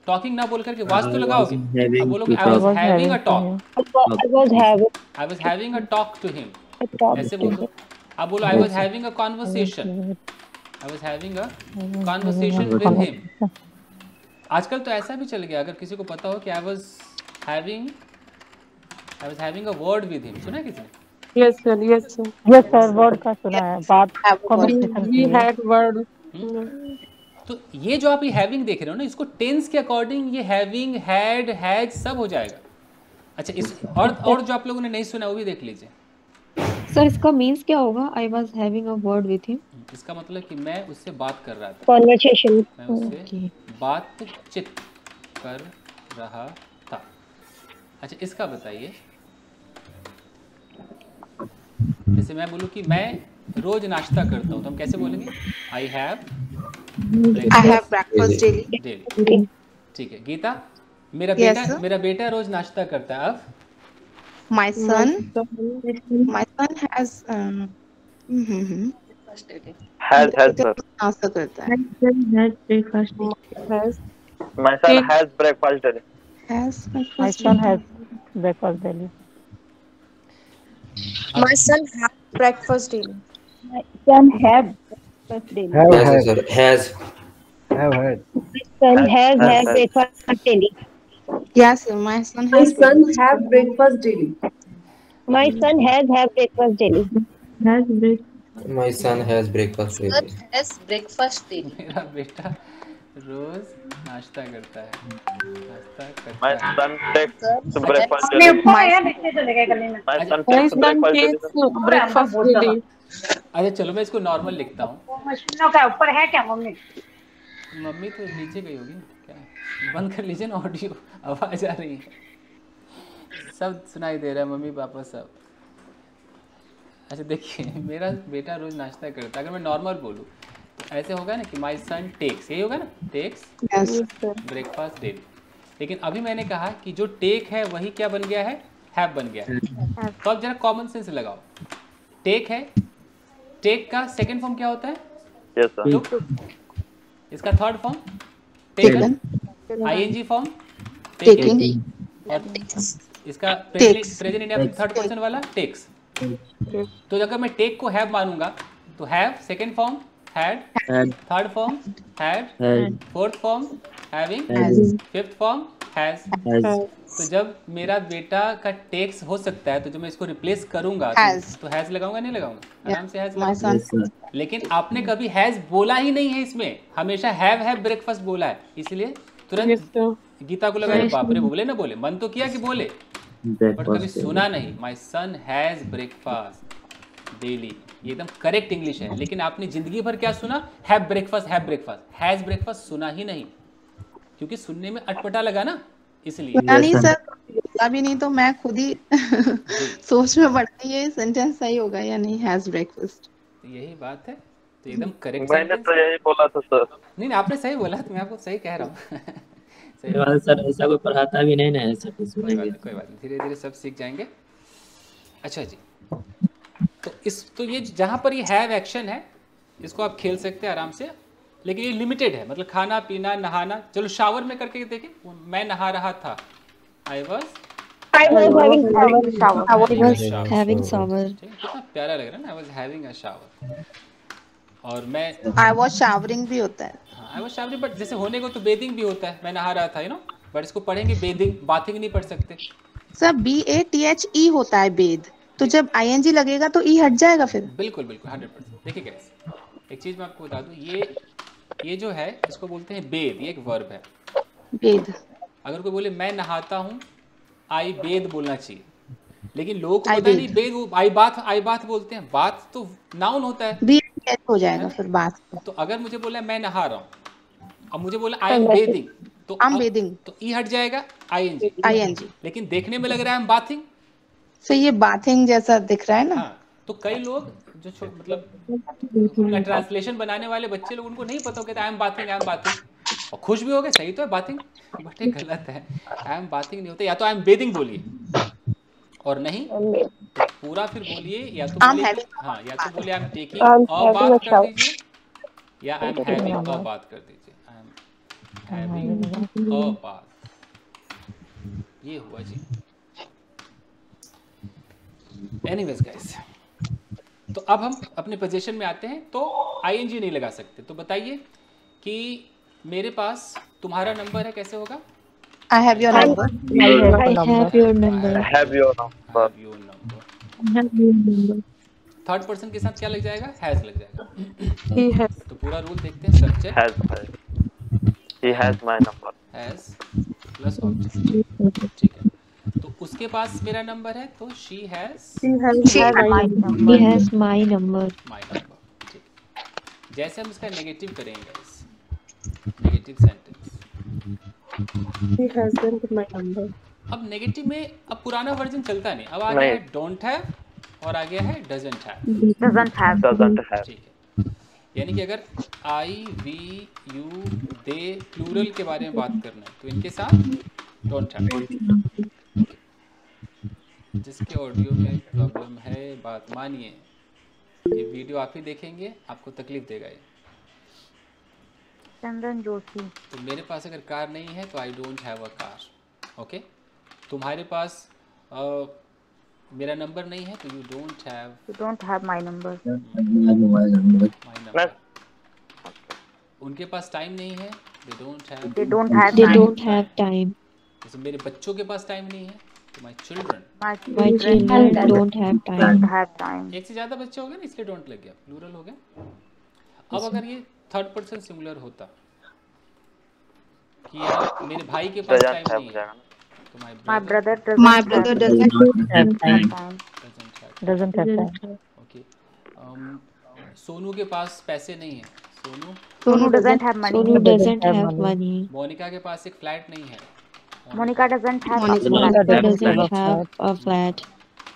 टॉकिंग ना बोल करके वाज तो लगाओगे, अब बोलोगे I was having a talk, I was having a talk to him, ऐसे बोल दो। आप बोलो I was having a conversation, I was having a conversation with him. आजकल तो ऐसा भी चल गया, अगर किसी को पता हो कि आई was having a word with him, सुना है किसी ने? Yes sir, yes sir, yes sir, word का सुना है, बात कन्वर्सेशन वी हैड वर्ड। तो ये जो आप ये हैविंग देख रहे हो ना, इसको टेंस के अकॉर्डिंग ये हैविंग, हैड, हैज सब हो जाएगा। अच्छा, इस और जो आप लोगों ने नहीं सुना वो भी देख लीजिए। सर इसका मीन्स क्या होगा? आई was having a word with him. इसका मतलब कि मैं उससे बात कर रहा था, कन्वर्सेशन, मैं उससे बातचीत कर रहा था। अच्छा, इसका बताइए, जैसे मैं बोलूं कि मैं रोज नाश्ता करता हूं, तो हम कैसे बोलेंगे? I have breakfast daily. ठीक है। गीता, मेरा बेटा रोज नाश्ता करता है। अब my son has नाश्ता करता है। My son has breakfast daily. My son has breakfast daily. My son has breakfast daily. My son have breakfast daily. Has. My son has breakfast daily. Yes, my son has have breakfast daily. My son has breakfast daily. My son has breakfast Son daily. has breakfast daily. मेरा बेटा रोज नाश्ता करता है। नाश्ता करता My है। son takes Son breakfast has daily. My My son my takes son breakfast daily. takes breakfast daily. अच्छा चलो मैं इसको नॉर्मल लिखता हूँ। मशीनों का ऊपर है क्या मम्मी? मम्मी तो नीचे गई होगी ना, क्या बंद कर लीजिए ना ऑडियो, आवाज आ रही है, सब सुनाई दे रहा है, मम्मी पापा सब। अच्छा देखिए, मेरा बेटा रोज नाश्ता करता है। अगर मैं नॉर्मल बोलूँ तो ऐसे होगा ना कि माई सन टेक्स, यही होगा ना, टेक्स ब्रेकफास्ट डेली। लेकिन अभी मैंने कहा कि जो टेक है वही क्या बन गया है, हैव बन गया है। तो अब जरा कॉमन सेंस लगाओ। टेक है, टेक का सेकंड फॉर्म क्या होता है? Yes sir. टुक। इसका third form taken, ING form taking, और इसका प्रेजेंट इंडिया में थर्ड पर्सन वाला टेक्स। तो अगर मैं टेक को हैव मानूंगा तो have second form had, third form had, fourth form having, fifth form has. तो जब मेरा बेटा का टेक्स हो सकता है तो जब मैं इसको रिप्लेस करूंगा तो हैज लगाऊंगा, नहीं लगाऊंगा, आराम से हैज लगाऊंगा। लेकिन आपने कभी हैज बोला ही नहीं है इसमें, हमेशा हैव ब्रेकफास्ट बोला है, इसलिए तुरंत गीता को लगा बाप रे, बोले ना बोले, मन तो किया कि बोले बट कभी सुना नहीं। माई सन हैज ब्रेकफास्ट डेली, ये एकदम करेक्ट इंग्लिश है। लेकिन आपने जिंदगी भर क्या सुना, हैव ब्रेकफास्ट, हैज ब्रेकफास्ट सुना ही नहीं, क्योंकि सुनने में अटपटा लगा ना, इसलिए। नहीं सर, अभी नहीं तो मैं खुद ही सोच में पड़ गई ये सेंटेंस सही होगा या नहीं, हैज ब्रेकफास्ट। यही बात है, तो एकदम करेक्ट। मैंने तो यही बोला था सर। नहीं आपने सही बोला, तो मैं आपको सही कह रहा हूँ। सर ऐसा कोई पढ़ाता भी नहीं ना, ऐसा कोई बात नहीं, धीरे धीरे सब सीख जाएंगे। अच्छा जी, तो ये जहाँ पर ये हैव एक्शन है इसको आप खेल सकते हैं आराम से, लेकिन ये लिमिटेड है, मतलब खाना पीना नहाना। चलो शावर में करके देखें, मैं नहा रहा था, आई वॉज having shower. कितना प्यारा लग रहा है ना, I was having a shower. और मैं आई वॉज शावरिंग भी होता है। आई वॉज शावरिंग, बट जैसे होने को तो बेदिंग भी होता है, मैं नहा रहा था, यू नो, बट इसको पढ़ेंगे बेदिंग, बाथिंग नहीं पढ़ सकते सर। BATHE होता है बेद, तो जब ING लगेगा तो E हट जाएगा फिर। बिल्कुल बिल्कुल 100%। देखिए गाइस, एक चीज मैं आपको बता दूं, ये जो है इसको बोलते हैं बेद, ये एक वर्ब है बेद। अगर कोई बोले मैं नहाता हूँ, आई बेद बोलना चाहिए, लेकिन लोगों को पता नहीं बेद, वो आई बाथ बोलते हैं। बाथ तो नाउन होता है, BATH हो जाएगा फिर बात। तो अगर मुझे बोला मैं नहा रहा हूँ, अब मुझे बोला आई एम बेदिंग, तो आई एम बेदिंग, तो ई हट जाएगा, ING। लेकिन देखने में लग रहा है आई एम बाथिंग, तो ये बाथिंग जैसा दिख रहा है ना। हाँ, तो कई लोग जो मतलब ट्रांसलेशन बनाने वाले बच्चे लोग, उनको नहीं पता, कहते आई एम बाथिंग, और खुश भी हो गए, सही तो है बाथिंग, बट ये गलत है। आई एम बाथिंग नहीं होता, या तो आई एम बेदिंग बोलिए, और नहीं तो पूरा फिर बोलिए, या तो बोलिए हाँ, या तो बोलिए I am taking a bath कर दीजिए, या आई एम हैविंग अ बाथ कर दीजिए, आई एम हैविंग अ बाथ। ये हुआ जी। एनीवेज गाइस, तो अब हम अपने पोजीशन में आते हैं, तो ING नहीं लगा सकते। तो बताइए कि मेरे पास तुम्हारा नंबर है, कैसे होगा? I have your number. Third person के साथ क्या लग जाएगा, हैज लग जाएगा। तो पूरा रूल देखते हैं, subject he has my number, has plus object, ठीक है। तो उसके पास मेरा नंबर है, तो she has my number. ठीक। जैसे हम इसका नेगेटिव करेंगे, negative sentence, He hasn't my number. अब नेगेटिव में अब पुराना वर्जन चलता नहीं, अब आ गया है डोंट हैव और आ गया है डजंट हैव। ठीक है, यानी कि अगर आई वी यू दे प्लूरल के बारे में बात करना है तो इनके साथ डोंट हैव। जिसके ऑडियो में प्रॉब्लम है बात मानिए, ये वीडियो आप ही देखेंगे, आपको तकलीफ देगा ये। चंदन जोशी। तो मेरे पास अगर कार नहीं है तो I don't have a car, okay. तुम्हारे पास मेरा नंबर नहीं है तो you don't have my number. उनके पास टाइम नहीं है, दे डोंट हैव टाइम। जैसे मेरे बच्चों के पास टाइम नहीं है तो my children, My children don't have time. एक से ज्यादा बच्चे हो गए ना, इसलिए डोंट लग गया, प्लूरल हो गया। अब अगर ये थर्ड पर्सन सिंगुलर होता कि यार मेरे भाई के पास टाइम नहीं है, तो My brother doesn't have time. doesn't have time. Okay, Sonu के पास पैसे नहीं है, Sonu doesn't have money. Sonu doesn't have money. Monika के पास एक फ्लैट नहीं है, Monica doesn't have a Monica flat. doesn't have a flat.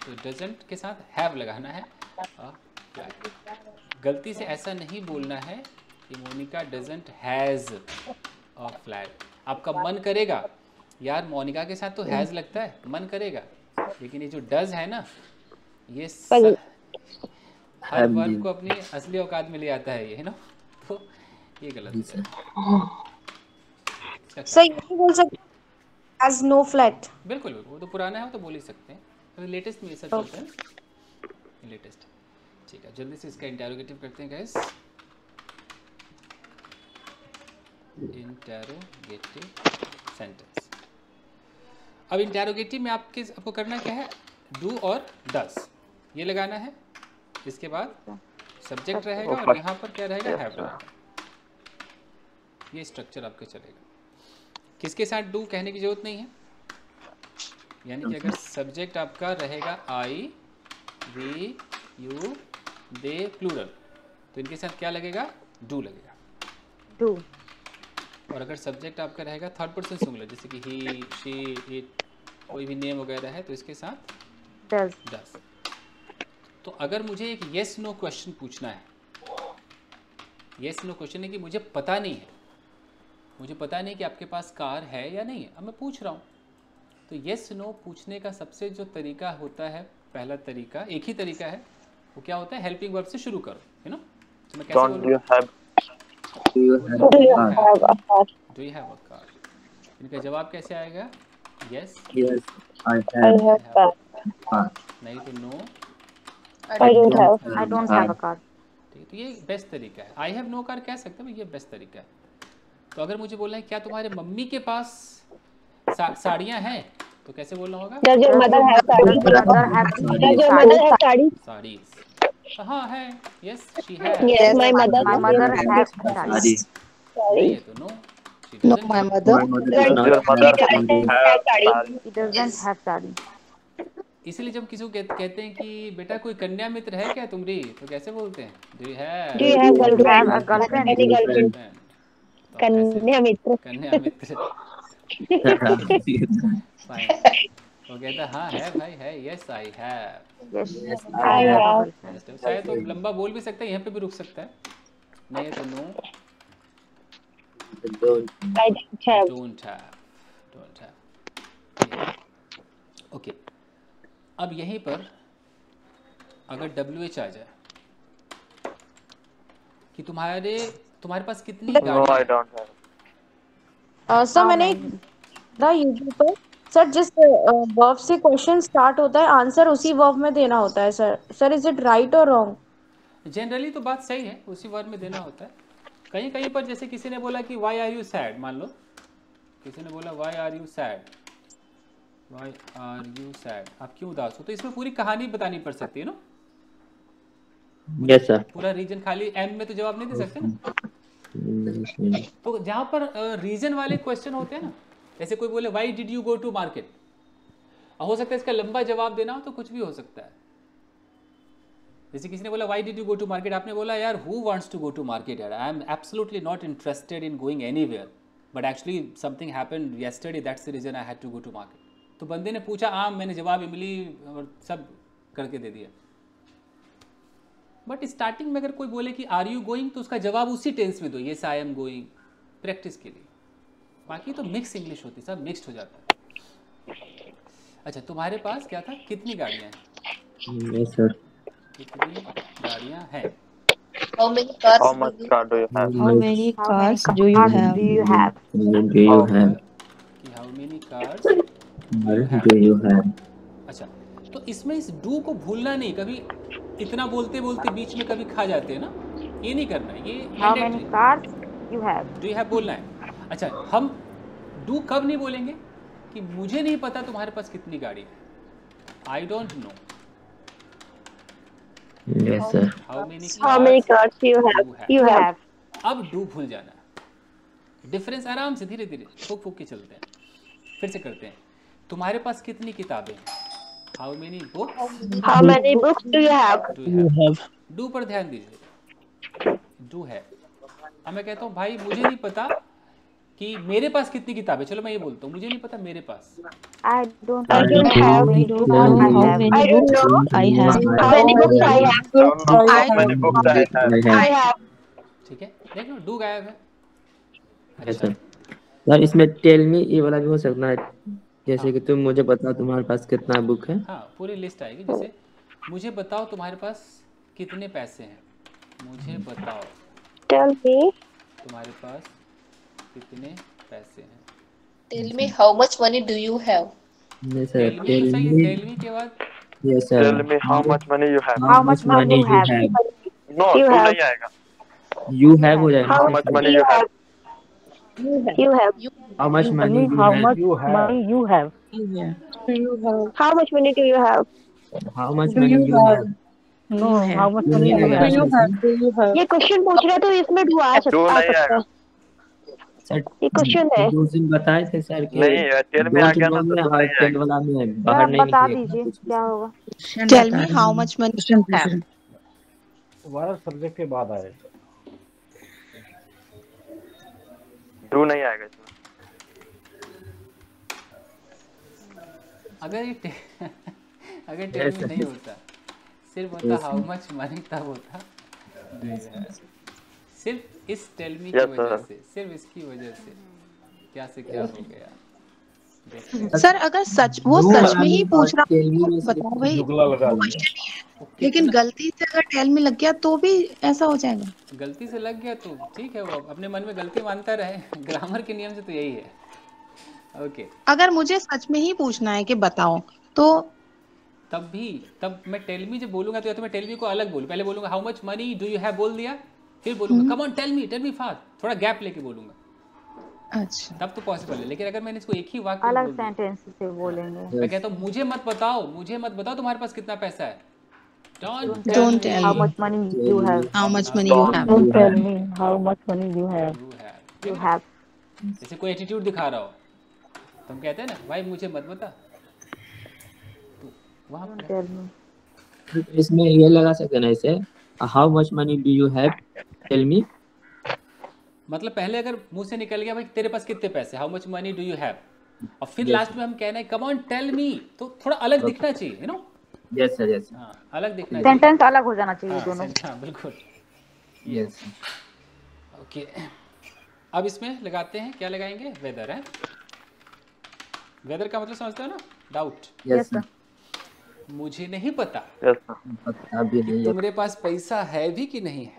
तो डजंट के साथ हैव लगाना है। गलती से ऐसा नहीं बोलना है कि Monica doesn't has a flat. आपका मन करेगा यार मोनिका के साथ तो हैज लगता है, मन करेगा, लेकिन ये जो डज है ना, ये हर वर्ब को अपनी असली औकात में ले आता है, ये है ना, तो ये गलत है। सर ये बोल सकते हैज नो फ्लैट। बिल्कुल, वो तो पुराना है, वो तो बोल ही सकते हैं, तो लेटेस्ट में ऐसा चलता है, लेटेस्ट। ठीक है, जल्दी से इसका इंटरोगेटिव करते हैं गाइस। Interrogative sentence. अब इंटरोगेटिव में आपको करना क्या है, डू और डज ये लगाना है, इसके बाद सब्जेक्ट रहेगा और यहाँ पर क्या रहेगा, हैव रहेगा। ये स्ट्रक्चर आपका चलेगा। किसके साथ डू कहने की जरूरत नहीं है, यानी कि अगर सब्जेक्ट आपका रहेगा आई, वी, यू, दे, प्लूरल, तो इनके साथ क्या लगेगा, डू लगेगा, डू। और अगर सब्जेक्ट आपका रहेगा थर्ड पर्सन सिंगुलर, जैसे कि ही, शी, इट, कोई भी नेम वगैरह है, तो इसके साथ डज। तो अगर मुझे एक येस नो क्वेश्चन पूछना है, येस नो क्वेश्चन है कि मुझे पता नहीं है, मुझे पता नहीं कि आपके पास कार है या नहीं है, अब मैं पूछ रहा हूँ, तो येस नो पूछने का सबसे जो तरीका होता है, पहला तरीका, एक ही तरीका है, वो क्या होता है, हेल्पिंग वर्ब से शुरू करो, है ना। तो मैं कैसे बोलूँ, do you have a car, इनका जवाब कैसे आएगा, यस आई हैव नहीं तो no I don't have a car. ठीक है, तो ये बेस्ट तरीका है, आई हैव नो कार कह सकते हैं, ये बेस्ट तरीका है। तो अगर मुझे बोलना है क्या तुम्हारे मम्मी के पास साड़ियाँ हैं, तो कैसे बोलना होगा, Does your mother have sari? हाँ है, yes she has. Yes, my mother has sari. नहीं है तो no, No, my mother He doesn't have sari. इसीलिए जब किसी को कहते हैं कि बेटा कोई कन्या मित्र है क्या तुम्हारी, तो कैसे बोलते हैं, डू यू हैव girlfriend? कन्या मित्र। कन्या मित्र। वो कहता हाँ है भाई है, यस आई हैव। शायद तो लंबा बोल भी सकता है, यहाँ पे भी रुक सकता है, नहीं है तो नो, डोंट हैव। ओके, अब यहीं पर अगर WH आ जाए कि तुम्हारे पास कितनी गाड़ियाँ हैं? सर मैंने यूट्यूब पर सर जिस वर्ब से क्वेश्चन स्टार्ट होता है आंसर उसी वर्ब में देना होता है सर इज इट राइट और रॉन्ग? जनरली तो बात सही है, उसी वर्ब में देना होता है। कहीं कहीं पर जैसे किसी ने बोला कि वाई आर यू सैड, मान लो किसी ने बोला why are you sad, why are you sad, आप क्यों उदास हो, तो इसमें पूरी कहानी बतानी पड़ सकती है ना। Yes sir. पूरा रीजन खाली एम में तो जवाब नहीं दे सकते ना। तो जहाँ पर रीजन वाले क्वेश्चन होते हैं ना, जैसे कोई बोले why did you go to market, हो सकता है इसका लंबा जवाब देना हो तो कुछ भी हो सकता है। जैसे किसी ने बोला why did you go to market, आपने बोला यार who wants to go to market, यार I am absolutely not interested in going anywhere, but actually something happened yesterday, that's the reason I had to go to market. तो बंदे ने पूछा मैंने जवाब इमली और सब करके दे दिया। बट स्टार्टिंग में अगर कोई बोले कि आर यू गोइंग, तो उसका जवाब उसी टेंस में दो, yes I am going, practice के लिए। बाकी तो मिक्स इंग्लिश होती है, सब मिक्स्ड हो जाता है। अच्छा, तुम्हारे पास क्या था, कितनी गाड़ियाँ हैं? Yes sir. कितनी गाड़ियाँ हैं? How many cars How much car do you have? How many cars do you have? Do you have? कि how many cars Do you have? अच्छा, तो इसमें इस डू को भूलना नहीं, कभी इतना बोलते बोलते बीच में कभी खा जाते हैं ना, ये नहीं करना है, ये How many cars you have? Do you have बोलना है। अच्छा, हम डू कब नहीं बोलेंगे, कि मुझे नहीं पता तुम्हारे पास कितनी गाड़ी है. I don't know. Yes, sir. How many cars you have? अब डू भूल जाना. डिफरेंस आराम से धीरे धीरे फूक फूक के चलते हैं. फिर से करते हैं. तुम्हारे पास कितनी किताबें हैं? How many books do you have? Do पर ध्यान दीजिए. डू है. अब मैं कहता हूँ भाई मुझे नहीं पता कि मेरे पास कितनी किताबें. चलो मैं ये बोलता हूँ मुझे नहीं पता मेरे पास. I don't have. How many books I have? I have. ठीक है, देख लो डू गायब है. अच्छा सर, इसमें टेल मी ये वाला भी हो सकता है, जैसे कि तुम मुझे बताओ तुम्हारे पास कितना बुक है. हाँ, पूरी लिस्ट आएगी. जैसे मुझे बताओ तुम्हारे पास कितने पैसे हैं. मुझे बताओ Tell me. तुम्हारे पास कितने पैसे हैं. Tell me how much money do you have? Yes sir. Tell me के बाद. Yes sir. Tell me how much money you have. How much money you have? No, You तू have. नहीं आएगा. You have हो जाएगा. How much money you have? You have. How much money you How have? much money you have? How much money do you have? How much money you have? No, how much money do you have? ये question पूछ रहे तो इसमें do uh do सकता नहीं आएगा. Sir ये question है. उस दिन बताए थे सर कि नहीं, टेल में आ गया ना तो और टेल वाला में बाहर नहीं बता निकलेगा. दीजिए क्या होगा. Tell me how much money you have. वाला सब्जेक्ट के बाद आए. डू नहीं आएगा इसमें. अगर ये अगर टेल मी नहीं होता, सिर्फ होता हाउ मच मनी, तब होता. सिर्फ इस टेल मी की वजह से, सिर्फ इसकी वजह से क्या से क्या हो गया. सर अगर सच में ही पूछ रहा हूँ बताओ भाई, लेकिन गलती से अगर टेल मी लग गया तो भी ऐसा हो जाएगा. गलती से लग गया तो ठीक है, वो अपने मन में गलती मानता रहे. ग्रामर के नियम से तो यही है. ओके. अगर मुझे सच में ही पूछना है कि बताओ तो तब मैं टेल मी जब बोलूंगा तो या तो मैं टेल मी को अलग बोलूं. पहले बोलूंगा how much money do you have बोल दिया, फिर बोलूंगा come on tell me fast. थोड़ा गैप लेके बोलूंगा. अच्छा, तब तो पॉसिबल है. लेकिन अगर मैंने इसको एक ही वाक्य में अलग बोल दिया, सेंटेंस से बोलेंगे. मैं कहता हूँ मुझे मत बताओ तुम्हारे पास कितना पैसा है. Don't tell how me much money you have. how much money you have. Don't tell me how much money you have. You have. जैसे कोई एटीट्यूड दिखा रहा हो तो हम कहते हैं ना भाई मुझे मत बता. तो वहाँ Don't tell me. इसमें ये लगा सकते हैं इसे, how much money do you have, tell me. मतलब पहले अगर मुंह से निकल गया भाई तेरे पास कितने पैसे, how much money do you have, और फिर लास्ट में हम कहना है कम ऑन टेल मी, तो थोड़ा अलग दिखना चाहिए. You know. Yes sir. Yes. हाँ, अलग दिखना चाहिए. सेंटेंस अलग हो जाना चाहिए दोनों. हाँ बिल्कुल. यस. ओके. अब इसमें लगाते हैं, क्या लगाएंगे, वेदर है. वेदर का मतलब समझते हो ना, डाउट. Yes sir. मुझे नहीं पता अभी नहीं तुम्हारे पास पैसा है भी कि नहीं है.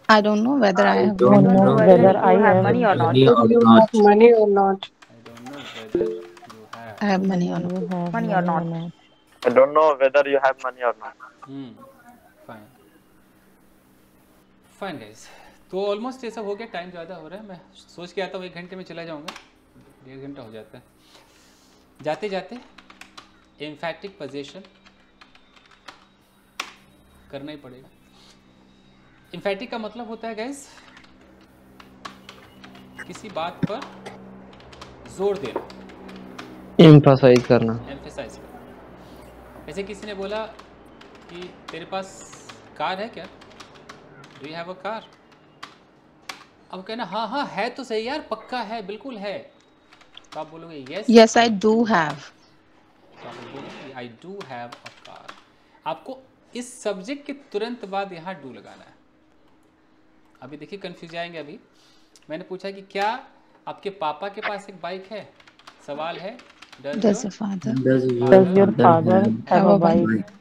I don't know whether I have Don't know whether I have money or not. Money or not. I don't know whether you I have money or not. Money or not. I don't know whether you have money or not. Fine fine guys. तो almost ये सब हो गया. Time ज़्यादा हो रहा है. मैं सोच के आता हूँ 1 घंटे में चला जाऊँगा, 1.5 घंटा हो जाता है. जाते जाते एम्फैटिक पोजीशन करना ही पड़ेगा. एम्फैटिक का मतलब होता है गाइस किसी बात पर जोर देना, एम्फसाइज करना. एम्फसाइज करना. जैसे किसी ने बोला कि तेरे पास कार है क्या, do you have a car. अब कहना हाँ हाँ है तो सही यार, पक्का है, बिल्कुल है. तो आप बोलोगे Yes I do have. तो आप बोलोगे I do have a car. आपको इस सब्जेक्ट के तुरंत बाद यहाँ डू लगाना है. अभी देखिए कंफ्यूज जाएंगे. अभी मैंने पूछा कि क्या आपके पापा के पास एक बाइक है. सवाल है Does your father Does your father have a bike?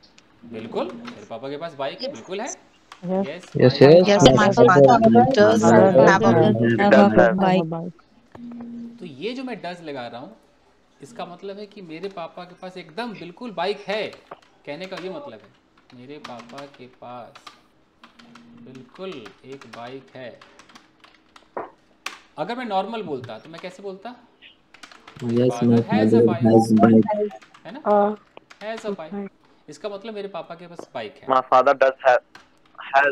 बिल्कुल, मेरे पापा के पास बाइक है, बिल्कुल है. Yes. Yes. Yes my father does have a bike. तो ये जो मैं डज लगा रहा हूँ इसका मतलब है कि मेरे पापा के पास एकदम बिल्कुल बाइक है. कहने का ये मतलब है मेरे पापा के पास बिल्कुल एक बाइक है. अगर मैं नॉर्मल बोलता तो मैं कैसे बोलता, Yes, my father has a father bike, has bike. है ना, has a bike। इसका मतलब मेरे पापा के पास बाइक है। My father has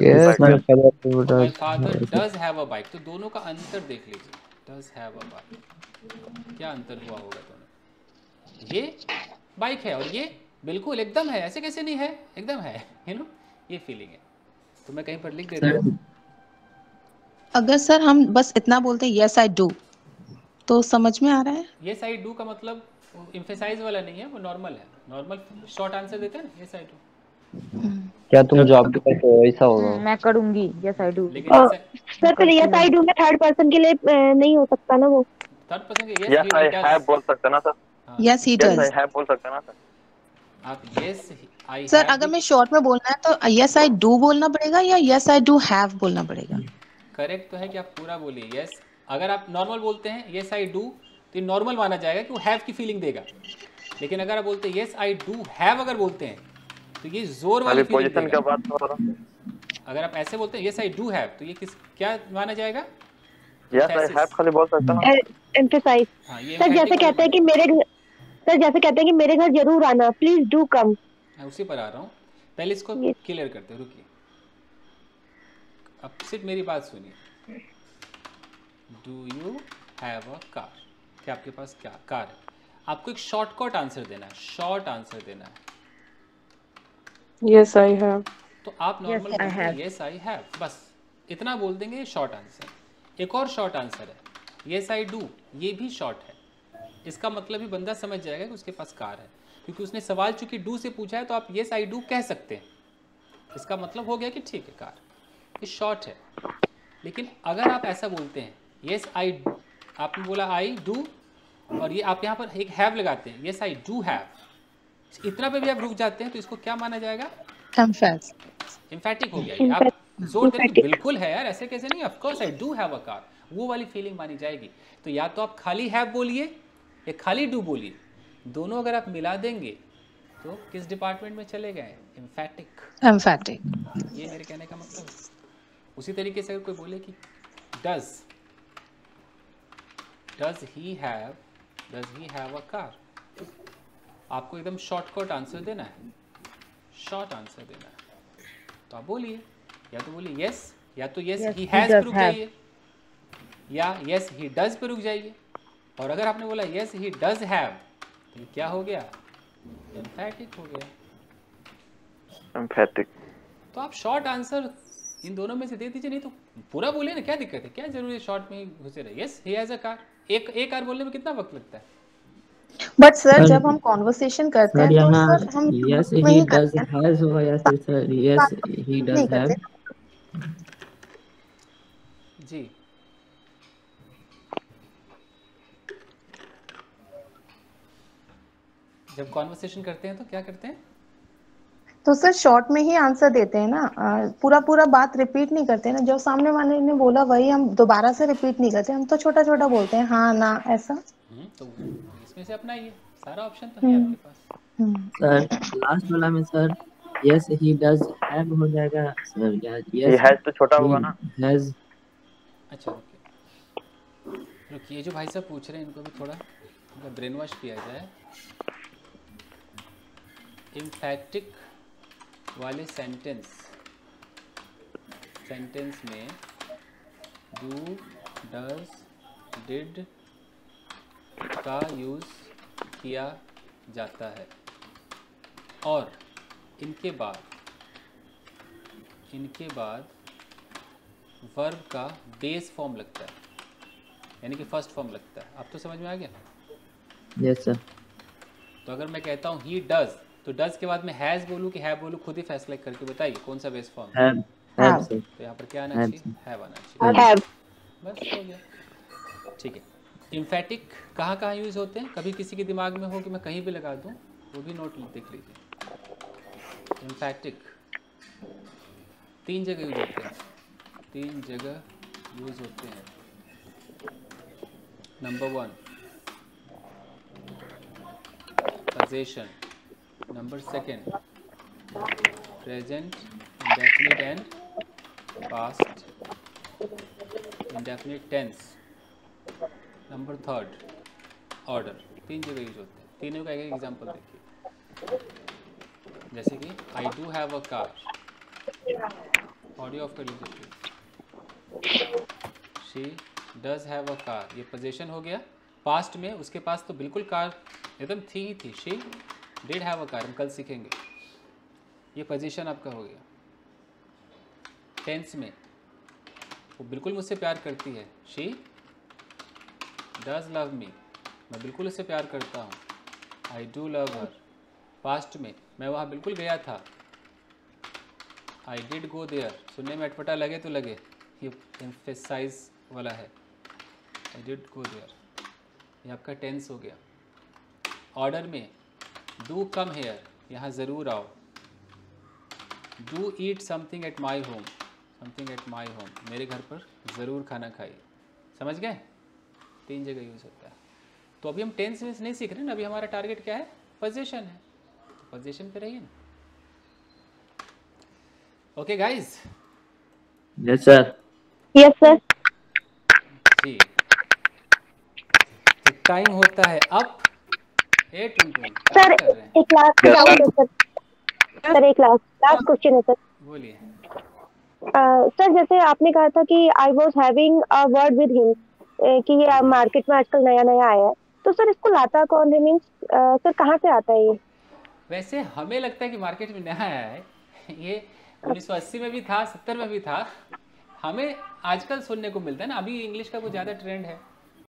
Yes, bike. my father too My does. father Yes. does have a bike। तो दोनों का अंतर देख लीजिए, does have a bike, क्या अंतर हुआ होगा दोनों। ये बाइक है और ये बिल्कुल एकदम है, ऐसे कैसे नहीं है, एकदम है, यू नो, ये फीलिंग है। तो मैं कहीं पर लिख देता हूँ, अगर सर हम बस इतना बोलते हैं यस आई डू, तो समझ में आ रहा है? यस आई डू का मतलब एम्फेसाइज वाला नहीं है, वो नॉर्मल है, नॉर्मल शॉर्ट आंसर देते हैं ना, यस आई डू। क्या तुम जॉब करते हो, ऐसा होगा। मैं करूंगी यस आई डू। लेकिन ऐसे सर फिर यस आई डू में थर्ड पर्सन के लिए नहीं हो सकता ना वो। थर्ड पर्सन के Yes, I have बोल सकते ना sir. Yes he Yes, I does. have बोल सकते ना सर। आप यस आई सर अगर मैं शॉर्ट में बोलना है तो यस आई डू बोलना पड़ेगा या यस आई डू हैव बोलना पड़ेगा? करेक्ट तो है कि आप पूरा बोलिए यस। अगर आप नॉर्मल बोलते हैं यस आई डू तो ये नॉर्मल माना जाएगा कि वो हैव की फीलिंग देगा। लेकिन अगर आप बोलते हैं यस आई डू हैव, अगर बोलते हैं तो ये जोर वाली फीलिंग पोजीशन देगा। का बात हो रहा है। अगर आप ऐसे बोलते हैं यस आई डू हैव तो ये क्या माना जाएगा? Yes, I have खाली बोल सकते ना। एम्फेसाइज। हाँ, ये सर जैसे कहते हैं कि मेरे घर जरूर आना, प्लीज डू कम। मैं उसी पर आ रहा हूँ, पहले इसको क्लियर करते हैं, रुकिए। अब सिर्फ मेरी बात सुनिए। Do you have a car? क्या आपके पास क्या कार है? आपको एक शॉर्टकट आंसर देना है, शॉर्ट आंसर देना है। Yes I have. तो आप नॉर्मल बोलते हैं यस आई हैव, बस इतना बोल देंगे, ये शॉर्ट आंसर। एक और शॉर्ट आंसर है यस आई डू, ये भी शॉर्ट है। इसका मतलब ही बंदा समझ जाएगा कि उसके पास कार है, क्योंकि उसने सवाल चूंकि डू से पूछा है तो आप यस आई डू कह सकते हैं। इसका मतलब हो गया कि ठीक है कार, ये शॉर्ट है। लेकिन अगर आप ऐसा बोलते हैं यस आई, आपने बोला आई डू और ये आप यहाँ पर एक हैव लगाते हैं, यस आई डू हैव, इतना पे भी आप रुक जाते हैं तो इसको क्या माना जाएगा? एम्फैटिक हो गया ये। आप जोर देने की बिल्कुल है यार, ऐसे कैसे नहीं, of course I do have a car, वो वाली फीलिंग मानी जाएगी। तो या तो आप खाली हैव बोलिए या खाली डू बोलिए, दोनों अगर आप मिला देंगे तो किस डिपार्टमेंट में चले गए? एम्फैटिक। ये मेरे कहने का मतलब है। उसी तरीके से अगर कोई बोले कि does he have a car, आपको एकदम शॉर्टकट आंसर देना है, शॉर्ट आंसर देना है। तो आप बोलिए, या तो बोलिए यस, या तो यस ही हैज पे रुक जाइए, या यस ही डज पे रुक जाइए। और अगर आपने बोला यस ही डज हैव तो क्या हो गया? एम्फैटिक हो गया। एम्फैटिक। तो आप शॉर्ट आंसर इन दोनों में से दे दीजिए, नहीं तो पूरा बोलिए ना, क्या दिक्कत है, क्या जरूरी है शॉर्ट में ही घुसे रहे। Yes he has a car, एक कार बोलने में कितना वक्त लगता है? बट सर जब हम कॉन्वर्सेशन करते हैं तो सर हम यस ही डज हैज होगा या फिर sir yes he does have? जी जब कॉन्वर्सेशन करते हैं तो क्या करते हैं? तो सर शॉर्ट में ही आंसर देते हैं ना, पूरा बात रिपीट नहीं करते ना, जो सामने वाले ने बोला वही हम दोबारा से रिपीट नहीं करते, हम तो छोटा छोटा बोलते हैं, हाँ ना ऐसा। तो इसमें से अपना ये सारा ऑप्शन तो है आपके पास। सर लास्ट वाला में sir yes he does have हो जाएगा सर, या यस हैज तो छोटा होगा ना, हैज। अच्छा रुकिए, जो भाई साहब पूछ रहे हैं इनको भी थोड़ा मतलब ब्रेन वॉश किया जाए। एम्फैटिक वाले सेंटेंस में डू, डज, डिड का यूज़ किया जाता है और इनके बाद वर्ब का बेस फॉर्म लगता है, यानी कि फर्स्ट फॉर्म लगता है। अब तो समझ में आ गया? Yes sir. तो अगर मैं कहता हूँ ही डज, तो डज के बाद मैं हैज बोलूँ कि हैव बोलूँ, खुद ही फैसला करके बताइए कौन सा बेस फॉर्म है। Have sir. तो यहाँ पर क्या आना चाहिए? हैव आना चाहिए। बस हो गया, ठीक है। एम्फैटिक कहाँ यूज़ होते हैं? कभी किसी के दिमाग में हो कि मैं कहीं भी लगा दूँ, वो भी नोट देख लीजिए। एम्फैटिक 3 जगह यूज होते हैं, 3 जगह यूज होते हैं। Number 1 position, number 2 present indefinite and past indefinite tense, number 3 order, 3 जगह यूज होते हैं। तीनों का एक एग्जांपल देखिए, जैसे कि I do have a car, audio of कर लीजिए please. She does have a car, ये पोजीशन हो गया। पास्ट में उसके पास तो बिल्कुल कार एकदम थी ही थी, she did have a car, हम कल सीखेंगे। ये पोजीशन आपका हो गया। टेंस में वो बिल्कुल मुझसे प्यार करती है, शी डज लव मी, मैं बिल्कुल उससे प्यार करता हूँ, I do love her. Past में मैं वहाँ बिल्कुल गया था, आई डिड गो देयर। सुनने में अटपटा लगे तो लगे, ये एम्फेसाइज वाला है, आई डिड गो देयर, ये आपका टेंस हो गया। ऑर्डर में डू कम हेयर, यहाँ ज़रूर आओ। Do eat something at my home, something at my home, मेरे घर पर ज़रूर खाना खाइए। समझ गए? 3 जगह यूज़ होता है। तो अभी हम टेंस में नहीं सीख रहे ना, अभी हमारा टारगेट क्या है? पोजीशन है, पोजीशन पे रहिए ना। Okay guys? Yes sir. Yes sir. जी, तो टाइम होता है अब। ए टुनटुन, सर कर रहे हैं? एक लास्ट डाउट है सर। सर एक लास्ट क्वेश्चन है सर। बोलिए। सर जैसे आपने कहा था कि I was having a word with him, कि ये मार्केट में आजकल नया नया आया है, तो सर इसको लाता कौन है? मीन्स सर कहाँ से आता है ये? वैसे हमें लगता है कि मार्केट में नया आया है, ये 1980 में भी था, 70 में भी था। हमें आजकल सुनने को मिलता है ना, अभी इंग्लिश का कुछ ज़्यादा ट्रेंड है।